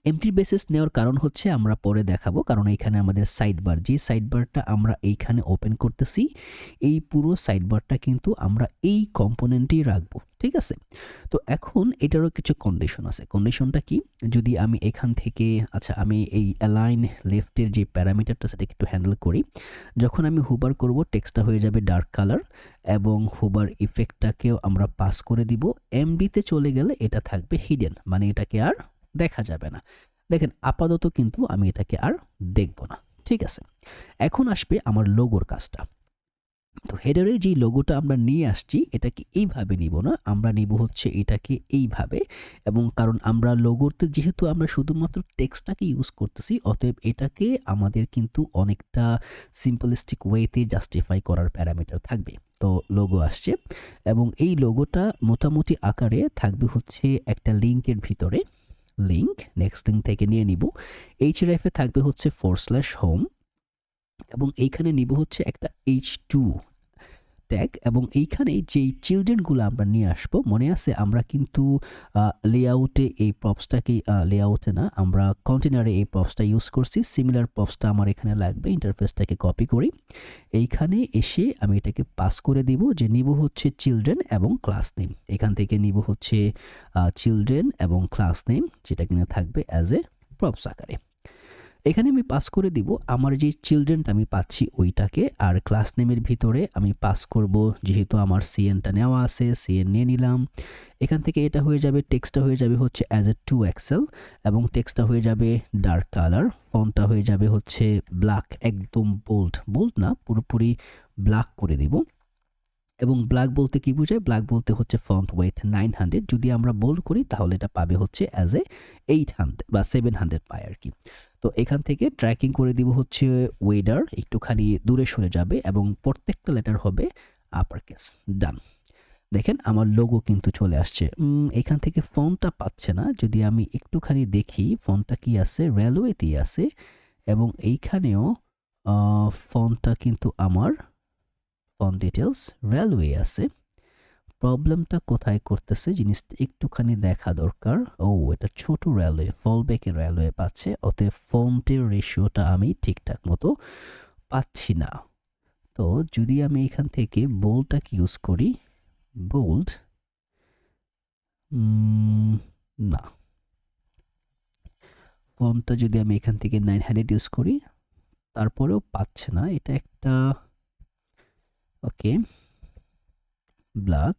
এমটি বেসিস নেওয়ার কারণ হচ্ছে আমরা পরে দেখাবো, কারণ এইখানে আমাদের সাইড বার, যে সাইড বারটা আমরা এইখানে ওপেন করতেছি এই পুরো সাইড বারটা কিন্তু আমরা এই কম্পোনেন্টেই রাখবো, ঠিক আছে। তো এখন এটারও কিছু কন্ডিশন আছে। কন্ডিশনটা কি, যদি আমি এখান থেকে, আচ্ছা আমি এই অ্যালাইন লেফটের যে প্যারামিটারটা সেটাকে একটু হ্যান্ডেল করি। যখন আমি হুবার করব টেক্সটটা হয়ে যাবে ডার্ক কালার, এবং হুবার ইফেক্টটাকেও আমরা পাস করে দিব। এমডিতে চলে গেলে এটা থাকবে হিডেন, মানে এটাকে আর দেখা যাবে না। দেখেন আপাতত কিন্তু আমি এটাকে আর দেখব না, ঠিক আছে। এখন আসবে আমার লোগোর কাজটা। তো হেডারের যে লোগোটা আমরা নিয়ে আসছি এটাকে এইভাবে নিব না, আমরা নিব হচ্ছে এটাকে এইভাবে। এবং কারণ আমরা লোগোতে যেহেতু আমরা শুধুমাত্র টেক্সটটাকে ইউজ করতেছি, অতএব এটাকে আমাদের কিন্তু অনেকটা সিম্পলিস্টিক ওয়েতে জাস্টিফাই করার প্যারামিটার থাকবে। তো লোগো আসছে, এবং এই লোগোটা মোটামুটি আকারে থাকবে হচ্ছে একটা লিঙ্কের ভিতরে। লিঙ্ক, নেক্সট লিঙ্ক থেকে নিয়ে নিব। এইচআরএফ এ থাকবে হচ্ছে /home, এবং এইখানে নিব হচ্ছে একটা H2 ট্যাগ, এবং এইখানে যেই চিলড্রেনগুলো আমরা নিয়ে আসবো, মনে আছে আমরা কিন্তু লেআউটে এই প্রপসটাকে, লেআউটে না, আমরা কন্টেনারে এই প্রপসটা ইউজ করছি। সিমিলার প্রপসটা আমার এখানে লাগবে। ইন্টারফেসটাকে কপি করি, এইখানে এসে আমি এটাকে পাস করে দিব যে নিব হচ্ছে চিলড্রেন এবং ক্লাস নেম। এখান থেকে নিব হচ্ছে চিলড্রেন এবং ক্লাস নেম, যেটা কিনা থাকবে অ্যাজ এ প্রপস আকারে। এখানে আমি পাস করে দিব আমার যে চিলড্রেনটা আমি পাচ্ছি ওইটাকে, আর ক্লাস নেমের ভিতরে আমি পাস করব, যেহেতু আমার সিএনটা নেওয়া আছে সিএন নিয়ে নিলাম। এখান থেকে এটা হয়ে যাবে, টেক্সটটা হয়ে যাবে হচ্ছে অ্যাজ এ 2XL, এবং টেক্সটটা হয়ে যাবে ডার্ক কালার, ফন্টটা হয়ে যাবে হচ্ছে ব্ল্যাক, একদম বোল্ড না, পুরোপুরি ব্ল্যাক করে দিব। এবং ব্ল্যাক বলতে কি বোঝায়, ব্ল্যাক বলতে হচ্ছে ফন্ট ওয়েথ 900, যদি আমরা বোল্ড করি তাহলে এটা পাবে হচ্ছে অ্যাজ এ 800 বা 700 পায় আর কি। তো এখান থেকে ট্র্যাকিং করে দিব হচ্ছে ওয়েডার, একটুখানি দূরে সরে যাবে, এবং প্রত্যেকটা লেটার হবে আপার কেস। ডান। দেখেন আমার লোগো কিন্তু চলে আসছে। এখান থেকে ফন্টটা পাচ্ছে না। যদি আমি একটুখানি দেখি ফন্টটা কি আছে, রেলওয়েতেই আছে এবং এইখানেও ফন্টটা কিন্তু আমার ফন্ট ডিটেলস রেলওয়ে আছে। প্রবলেমটা কোথায় করতেছে জিনিসটা একটুখানি দেখা দরকার। এটা ছোট রেলওয়ে, ফলব্যাকের রেলওয়ে পাচ্ছে, অতএব ফন্টের রেশিওটা আমি ঠিকঠাক মতো পাচ্ছি না। তো যদি আমি এখান থেকে বোল্ডটাকে ইউজ করি, বোল্ড না, ফন্টটা যদি আমি এখান থেকে 900 ইউজ করি তারপরেও পাচ্ছে না। এটা একটা ওকে ব্ল্যাক।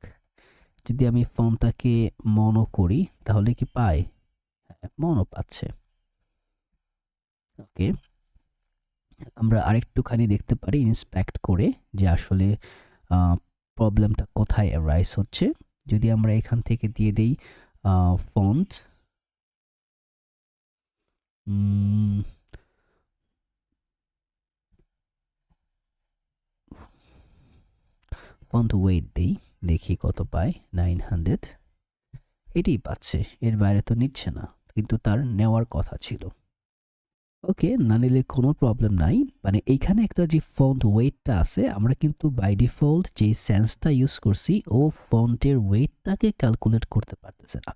যদি আমি ফন্টটাকে মনো করি তাহলে কি পায়? মনো পাচ্ছে। ওকে, আমরা আরেকটুখানি দেখতে পারি ইন্সপেক্ট করে যে আসলে প্রবলেমটা কোথায় অ্যারাইজ হচ্ছে। যদি আমরা এখান থেকে দিয়ে দেই ফন্ট ফন্ট ওয়েট দেই, দেখি কত পায়। 900 এটাই পাচ্ছে, এর বাইরে তো নিচ্ছে না, কিন্তু তার নেওয়ার কথা ছিল। ওকে, না নিলে কোনো প্রবলেম নাই। মানে এইখানে একটা যে ফন্ট ওয়েটটা আছে, আমরা কিন্তু বাই ডিফল্ট যে সেন্সটা ইউজ করছি ও ফন্টের ওয়েটটাকে ক্যালকুলেট করতে পারতেছে না।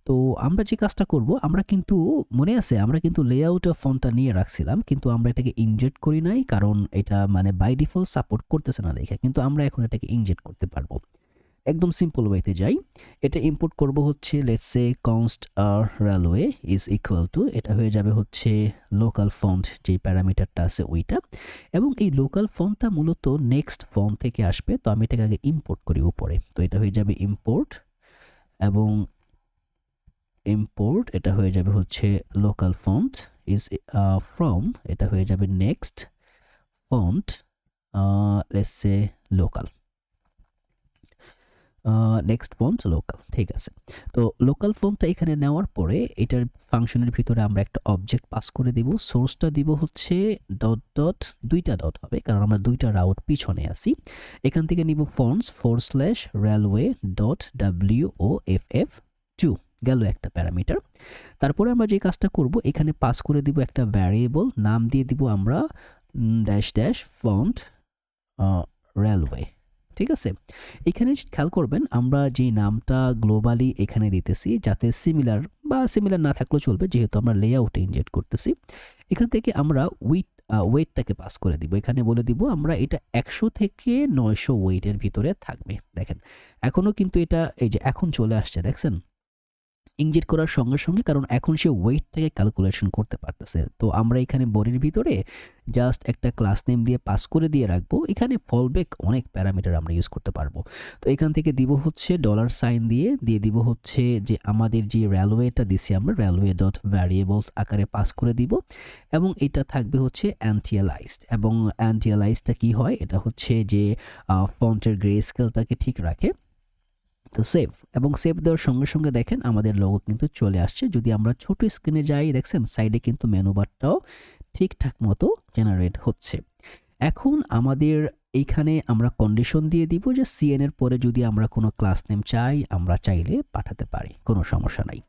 তো আমরা যে কাজটা করব, আমরা কিন্তু মনে আছে আমরা কিন্তু লেআউট অফ ফন্টটা নিয়ে রাখছিলাম, কিন্তু আমরা এটাকে ইনজেক্ট করি নাই কারণ এটা মানে বাই ডিফল্ট সাপোর্ট করতেছে না দেখে, কিন্তু আমরা এখন এটাকে ইনজেক্ট করতে পারবো। একদম সিম্পল ওয়েতে যাই, এটা ইম্পোর্ট করব হচ্ছে let's say const railway is equal to, এটা হয়ে যাবে হচ্ছে লোকাল ফন্ট যে প্যারামিটারটা আছে ওইটা, এবং এই লোকাল ফন্টটা মূলত নেক্সট ফন্ট থেকে আসবে। তো আমি এটাকে আগে ইম্পোর্ট করি উপরে, তো এটা হয়ে যাবে ইম্পোর্ট, এবং ইম্পোর্ট এটা হয়ে যাবে হচ্ছে লোকাল ফন্ট ইজ ফ্রম, এটা হয়ে যাবে next font let's say local, next font local. ঠিক আছে, তো লোকাল ফন্টটা এখানে নেওয়ার পরে এটার ফাংশনের ভিতরে আমরা একটা অবজেক্ট পাস করে দিব। সোর্সটা দিব হচ্ছে ডট ডট, দুইটা ডট হবে কারণ আমরা দুইটা রাউট পিছনে আছি। এখান থেকে নিব ফন্টস /railway ডট WOFF2, গেল একটা প্যারামিটার। তারপরে আমরা যে কাজটা করব, এখানে পাস করে দিব একটা ভ্যারিয়েবল, নাম দিয়ে দিব আমরা ড্যাশ ড্যাশ ফন্ট রেলওয়ে। ঠিক আছে, এখানে খেয়াল করবেন আমরা যে নামটা গ্লোবালি এখানে দিতেছি যাতে সিমিলার বা সিমিলার না থাকলেও চলবে, যেহেতু আমরা লেআউটে ইনজেক্ট করতেছি। এখান থেকে আমরা ওয়েটটাকে পাস করে দিব, এখানে বলে দিব আমরা এটা 100 থেকে 900 ওয়েটের ভিতরে থাকবে। দেখেন এখনও কিন্তু এটা এই যে এখন চলে আসছে, দেখছেন ইনজেক্ট করার সঙ্গে সঙ্গে, কারণ এখন সে ওয়েটটাকে ক্যালকুলেশন করতে পারতেছে। তো আমরা এখানে বডির ভিতরে জাস্ট একটা ক্লাস নেম দিয়ে পাস করে দিয়ে রাখবো। এখানে ফলব্যাক অনেক প্যারামিটার আমরা ইউজ করতে পারবো। তো এখান থেকে দিব হচ্ছে $সাইন দিয়ে দিব হচ্ছে যে আমাদের যে রেলওয়েটা দিছি আমরা রেলওয়ে ডট ভ্যারিয়েবলস আকারে পাস করে দিব, এবং এটা থাকবে হচ্ছে অ্যান্টিয়ালাইজড। এবং অ্যান্টিয়ালাইজডটা কি হয়, এটা হচ্ছে যে ফন্টের গ্রে স্কেলটাকে ঠিক রাখে। তো সেভ, এবং সেভ দেওয়ার সঙ্গে সঙ্গে দেখেন আমাদের লোগো কিন্তু চলে আসছে। যদি আমরা ছোট স্ক্রিনে যাই, দেখছেন সাইডে কিন্তু মেনু বারটাও ঠিকঠাক মতো জেনারেট হচ্ছে। এখন আমাদের এইখানে আমরা কন্ডিশন দিয়ে দিব যে সিএন এর পরে যদি আমরা কোনো ক্লাস নেম চাই, আমরা চাইলে পাঠাতে পারি, কোনো সমস্যা নাই।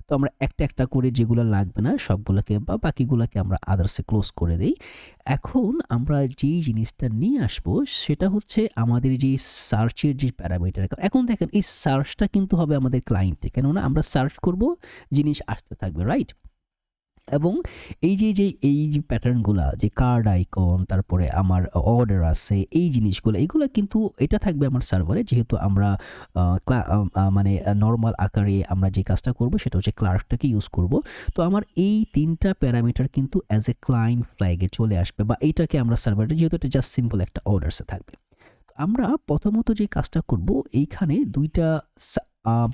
তো আমরা একটা একটা করে যেগুলো লাগবে না সবগুলোকে বা বাকিগুলোকে আমরা আদার্সে ক্লোজ করে দেই। এখন আমরা যেই জিনিসটা নিয়ে আসবো সেটা হচ্ছে আমাদের যে সার্চের যে প্যারামিটার। এখন দেখেন এই সার্চটা কিন্তু হবে আমাদের ক্লায়েন্টে, কেননা আমরা সার্চ করব, জিনিস আসতে থাকবে, রাইট? এবং এই যে প্যাটার্নগুলা, যে কার্ড আইকন, তারপরে আমার অর্ডার আছে, এই জিনিসগুলো এগুলো কিন্তু এটা থাকবে আমার সার্ভারে, যেহেতু আমরা মানে নর্মাল আকারে আমরা যে কাজটা করব সেটা হচ্ছে ক্লার্কটাকে ইউজ করব। তো আমার এই 3টা প্যারামিটার কিন্তু অ্যাজ এ ক্লায়েন্ট ফ্ল্যাগে চলে আসবে, বা এইটাকে আমরা সার্ভারে, যেহেতু এটা জাস্ট সিম্পল একটা অর্ডারসে থাকবে। তো আমরা প্রথমত যে কাজটা করব, এইখানে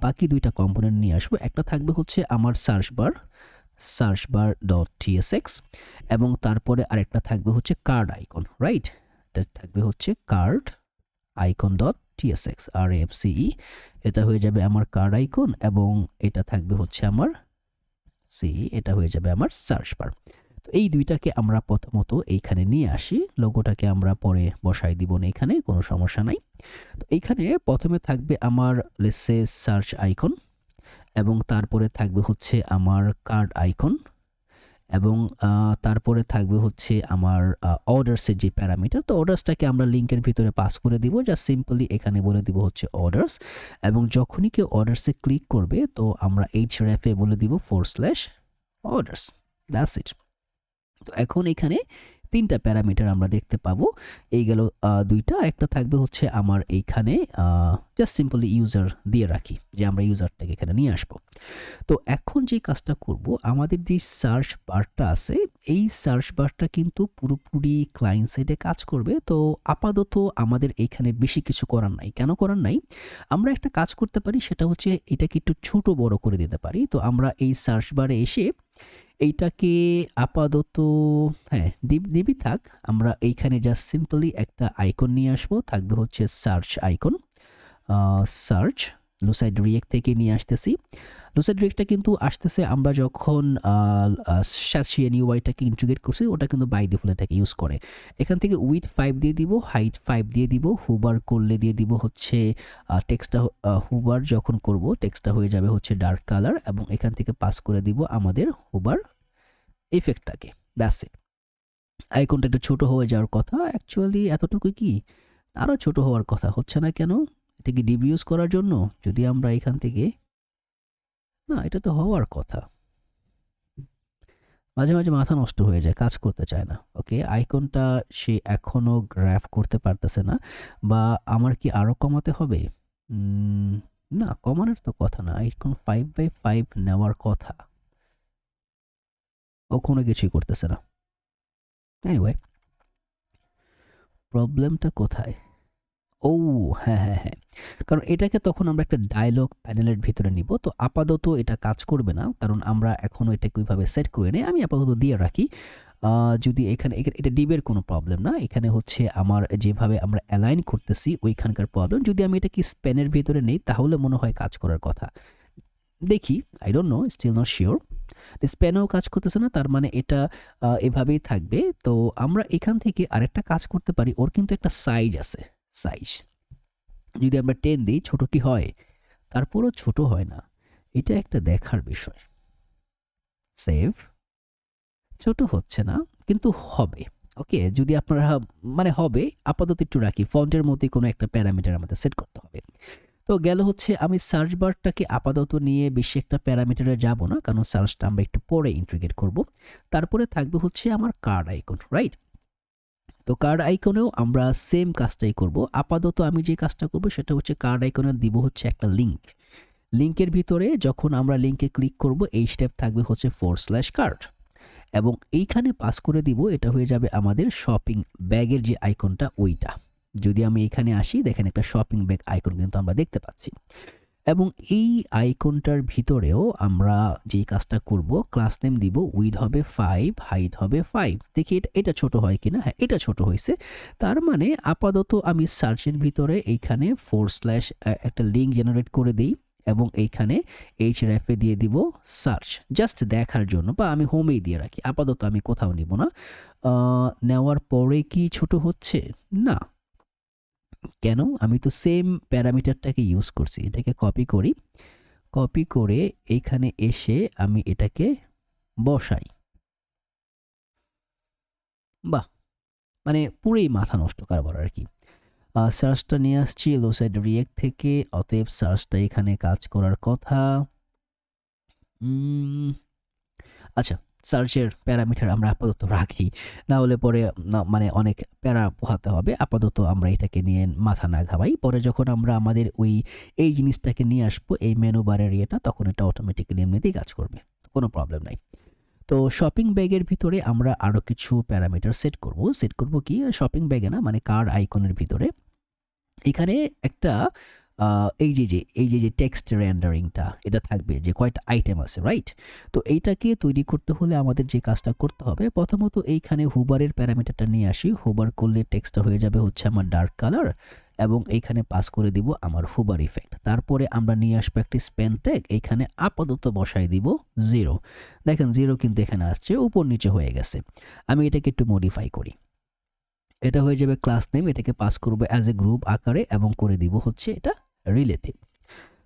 বাকি দুইটা কম্পোনেন্ট নিয়ে আসবো। একটা থাকবে হচ্ছে আমার searchbar.tsx, এবং তারপরে আরেকটা থাকবে হচ্ছে কার্ড আইকন, রাইট? এটা থাকবে হচ্ছে কার্ড icon.tsx, RAFCE, এটা হয়ে যাবে আমার কার্ড আইকন, এবং এটা থাকবে হচ্ছে আমার এটা হয়ে যাবে আমার সার্চ বার। তো এই দুইটাকে আমরা প্রথমত এইখানে নিয়ে আসি, লোগোটাকে আমরা পরে বসাই দিব না, এখানে কোনো সমস্যা নাই। তো এইখানে প্রথমে থাকবে আমার লেটস সে সার্চ আইকন, এবং তারপরে থাকবে হচ্ছে আমার কার্ড আইকন, এবং তারপরে থাকবে হচ্ছে আমার অর্ডার্সের যে প্যারামিটার। তো অর্ডার্সটাকে আমরা লিঙ্কের ভিতরে পাস করে দিব, জাস্ট সিম্পলি এখানে বলে দিব হচ্ছে অর্ডার্স, এবং যখনই কেউ অর্ডার্সে ক্লিক করবে তো আমরা href-এ বলে দিব /orders, দ্যাটস ইট। তো এখন এখানে 3টা প্যারামিটার আমরা দেখতে পাবো, এই গেল 2টা, আরেকটা থাকবে হচ্ছে আমার এইখানে জাস্ট সিম্পলি ইউজার দিয়ে রাখি, যে আমরা ইউজারটাকে এখানে নিয়ে আসবো। তো এখন যে কাজটা করব, আমাদের যে সার্চ বারটা আছে, এই সার্চ বারটা কিন্তু পুরোপুরি ক্লায়েন্ট সাইডে কাজ করবে। তো আপাতত আমাদের এখানে বেশি কিছু করার নাই। কেন করার নাই? আমরা একটা কাজ করতে পারি, সেটা হচ্ছে এটাকে একটু ছোট বড় করে দিতে পারি। তো আমরা এই সার্চ বারে এসে এইটাকে আপাতত দিবি থাক, আমরা এইখানে জাস্ট সিম্পলি একটা আইকন নিয়ে আসবো, থাকবে হচ্ছে সার্চ আইকন, সার্চ লুসাইড রিয়েক্ট থেকে নিয়ে আসতেছি। লুসাইড রিয়েক্টটা কিন্তু আসতেছে আমরা যখন ShaShien UI-টাকে ইন্টিগ্রেট করছি, ওটা কিন্তু বাই ডিফল্ট এটাকে ইউজ করে। এখান থেকে উইথ 5 দিয়ে দিব, হাইট 5 দিয়ে দিব, হুবার করলে দিয়ে দিব হচ্ছে টেক্সটটা, হুবার যখন করব টেক্সটটা হয়ে যাবে হচ্ছে ডার্ক কালার, এবং এখান থেকে পাস করে দিব আমাদের হুবার ইফেক্টটাকে, দ্যাটস ইট। আইকনটা একটু ছোট হয়ে যাওয়ার কথা, অ্যাকচুয়ালি এতটুকু কি, আরও ছোট হওয়ার কথা, হচ্ছে না কেন? এটা কি ডিপ ইউজ করার জন্য? যদি আমরা এখান থেকে, না এটা তো হওয়ার কথা, মাঝে মাঝে মাথা নষ্ট হয়ে যায়, কাজ করতে চায় না। ওকে, আইকনটা সে এখনও গ্র্যাব করতে পারতেছে না, বা আমার কি আরও কমাতে হবে? না, কমানোর তো কথা না, আইকন 5/5 নেওয়ার কথা, ও কোনো কিছুই করতেছে না। এনিওয়ে, প্রবলেমটা কোথায়? ও হ্যাঁ, কারণ এটাকে তখন আমরা একটা ডায়লগ প্যানেলের ভিতরে নিব। তো আপাতত এটা কাজ করবে না, কারণ আমরা এখনও এটাকে ওইভাবে সেট করে নেই। আমি আপাতত দিয়ে রাখি, যদি এখানে এটা ডিবের কোনো প্রবলেম না, এখানে হচ্ছে আমার যেভাবে আমরা অ্যালাইন করতেছি ওইখানকার প্রবলেম। যদি আমি এটাকে স্প্যানের ভিতরে নেই তাহলে মনে হয় কাজ করার কথা। দেখি, I don't know, still not sure. স্প্যানেও কাজ করতেছে না, তার মানে এটা এভাবেই থাকবে। তো আমরা এখান থেকে আরেকটা কাজ করতে পারি, ওর কিন্তু একটা সাইজ আছে, সাইজ যদি আমরা 10 দিই ছোট কি হয়? তারপরও ছোট হয় না, এটা একটা দেখার বিষয়। সেভ, ছোট হচ্ছে না কিন্তু হবে। ওকে, যদি আপনারা মানে হবে, আপাতত একটু রাখি, ফন্টের মধ্যে কোনো একটা প্যারামিটার আমাদের সেট করতে হবে। তো গেল হচ্ছে, আমি সার্চ বারটাকে আপাতত নিয়ে বেশি একটা প্যারামিটারে যাব না, কারণ সার্চটা আমরা একটু পরে ইন্টিগ্রেট করব। তারপরে থাকবে হচ্ছে আমার কার্ড আইকন, রাইট? তো কার্ড আইকনেও আমরা সেম কাজটাই করব। আপাতত আমি যে কাজটা করব সেটা হচ্ছে কার্ড আইকনে দিব হচ্ছে একটা লিঙ্ক। লিঙ্কের ভিতরে যখন আমরা লিঙ্কে ক্লিক করব, এই স্টেপ থাকবে হচ্ছে /card, এবং এইখানে পাস করে দিব, এটা হয়ে যাবে আমাদের শপিং ব্যাগের যে আইকনটা ওইটা। যদি আমি এখানে আসি, দেখেন একটা শপিং ব্যাগ আইকন কিন্তু আমরা দেখতে পাচ্ছি, এবং এই আইকনটার ভিতরেও আমরা যেই কাজটা করব, ক্লাস নেম দিব, উইথ হবে 5, হাইট হবে 5। দেখি এটা ছোট হয় কিনা। হ্যাঁ, এটা ছোট হয়েছে। তার মানে আপাতত আমি সার্চের ভিতরে এইখানে একটা লিঙ্ক জেনারেট করে দিই, এবং এইখানে href-এ দিয়ে দিব সার্চ, জাস্ট দেখার জন্য, বা আমি হোমেই দিয়ে রাখি, আপাতত আমি কোথাও নিব না। নেওয়ার পরে কি ছোট হচ্ছে না? কেন? আমি তো সেম প্যারামিটারটাকে ইউজ করছি। এটাকে কপি করি, কপি করে এইখানে এসে আমি এটাকে বসাই। বাহ, মানে পুরোই মাথা নষ্ট কারবার আর কি। সার্চটা নিয়ে আসছি লুসাইড রিয়েক্ট থেকে, অতএব সার্চটা এখানে কাজ করার কথা। আচ্ছা, সার্চের প্যারামিটার আমরা আপাতত রাখি, না হলে পরে মানে অনেক প্যারা পোহাতে হবে। আপাতত আমরা এটাকে নিয়ে মাথা না ঘামাই, পরে যখন আমরা আমাদের এই জিনিসটাকে নিয়ে আসবো এই মেনু বারের ইয়েটা, তখন এটা অটোমেটিক্যালি এমনিতেই কাজ করবে, কোনো প্রবলেম নাই। তো শপিং ব্যাগের ভিতরে আমরা আরও কিছু প্যারামিটার সেট করব কি, শপিং ব্যাগে না, মানে কার্ড আইকনের ভিতরে এখানে একটা এই যে টেক্সট রেন্ডারিংটা এটা থাকবে যে কয়টা আইটেম আছে, রাইট? তো এইটাকে তৈরি করতে হলে আমাদের যে কাজটা করতে হবে, প্রথমত এইখানে হুবারের প্যারামিটারটা নিয়ে আসি। হুবার করলে টেক্সটটা হয়ে যাবে হচ্ছে আমার ডার্ক কালার, এবং এইখানে পাস করে দিব আমার হুবার ইফেক্ট। তারপরে আমরা নিয়ে আসবো একটি স্প্যান ট্যাগ, এইখানে আপাতত বসাই দিব 0। দেখেন 0 কিন্তু এখানে আসছে, উপর নিচে হয়ে গেছে। আমি এটাকে একটু মডিফাই করি। এটা হয়ে যাবে ক্লাস নেম, এটাকে পাস করবো অ্যাজ এ গ্রুপ আকারে এবং করে দিব হচ্ছে এটা রিলেটিভ।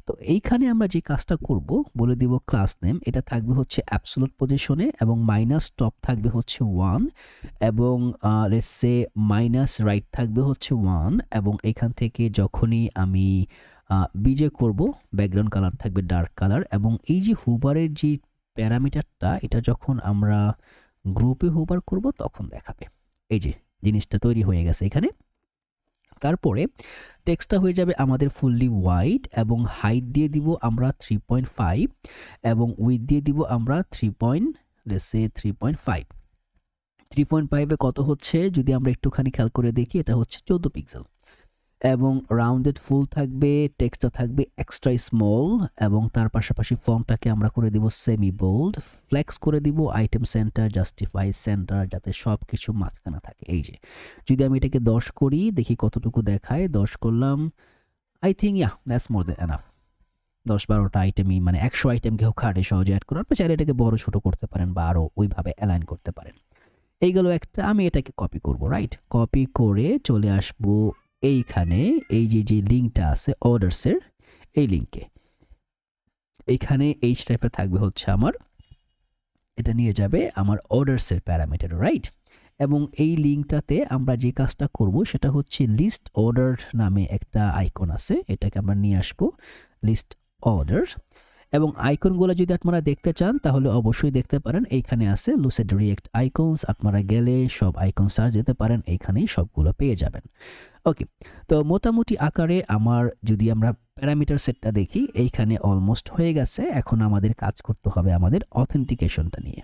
তো এইখানে আমরা যে কাজটা করব, বলে দিব ক্লাস নেম, এটা থাকবে হচ্ছে অ্যাবসোলুট পজিশনে এবং মাইনাস টপ থাকবে হচ্ছে 1, এবং লেটস সে মাইনাস রাইট থাকবে হচ্ছে 1, এবং এখান থেকে যখনই আমি বিজে করব ব্যাকগ্রাউন্ড কালার থাকবে ডার্ক কালার, এবং এই যে হুবারের যে প্যারামিটারটা এটা যখন আমরা গ্রুপে হুবার করব তখন দেখাবে। এই যে জিনিসটা তৈরি হয়ে গেছে এখানে। তারপরে টেক্সটটা হয়ে যাবে আমাদের ফুললি হোয়াইট, এবং হাইট দিয়ে দিব আমরা 3.5, এবং উইথ দিয়ে দিব আমরা 3.5। 3.5-এ কত হচ্ছে যদি আমরা একটুখানি খেয়াল করে দেখি, এটা হচ্ছে 14 পিক্সেল, এবং রাউন্ডেড ফুল থাকবে, টেক্সটটা থাকবে এক্সট্রা স্মল, এবং তার পাশাপাশি ফন্টটাকে আমরা করে দিব সেমি বোল্ড। ফ্লেক্স করে দিব আইটেম সেন্টার, জাস্টিফাই সেন্টার, যাতে সব কিছু মাঝখানে থাকে। এই যে যদি আমি এটাকে 10 করি, দেখি কতটুকু দেখায়। 10 করলাম, I think that's more than enough. 10-12টা আইটেমই, মানে 100 আইটেম কেউ কার্ডে সহজে অ্যাড করার পর চাইলে এটাকে বড় ছোট করতে পারেন বা আরও ওইভাবে অ্যালাইন করতে পারেন। এই গেল একটা। আমি এটাকে কপি করব, রাইট? কপি করে চলে আসবো এইখানে, এই যে লিঙ্কটা আছে অর্ডারসের, এই লিঙ্কে এইখানে এইচ টাইপের থাকবে হচ্ছে আমার, এটা নিয়ে যাবে আমার অর্ডারসের প্যারামিটার, রাইট? এবং এই লিঙ্কটাতে আমরা যে কাজটা করব সেটা হচ্ছে লিস্ট অর্ডার নামে একটা আইকন আছে, এটাকে আমরা নিয়ে আসবো লিস্ট অর্ডার। এবং আইকনগুলো যদি আপনারা দেখতে চান তাহলে অবশ্যই দেখতে পারেন, এইখানে আছে লুসেড রিয়েক্ট আইকনস। আপনারা গেলে সব আইকন সার্চ দিতে পারেন, এইখানেই সবগুলো পেয়ে যাবেন। ওকে, তো মোটামুটি আকারে আমার যদি আমরা প্যারামিটার সেটটা দেখি, এইখানে অলমোস্ট হয়ে গেছে। এখন আমাদের কাজ করতে হবে আমাদের অথেন্টিকেশনটা নিয়ে।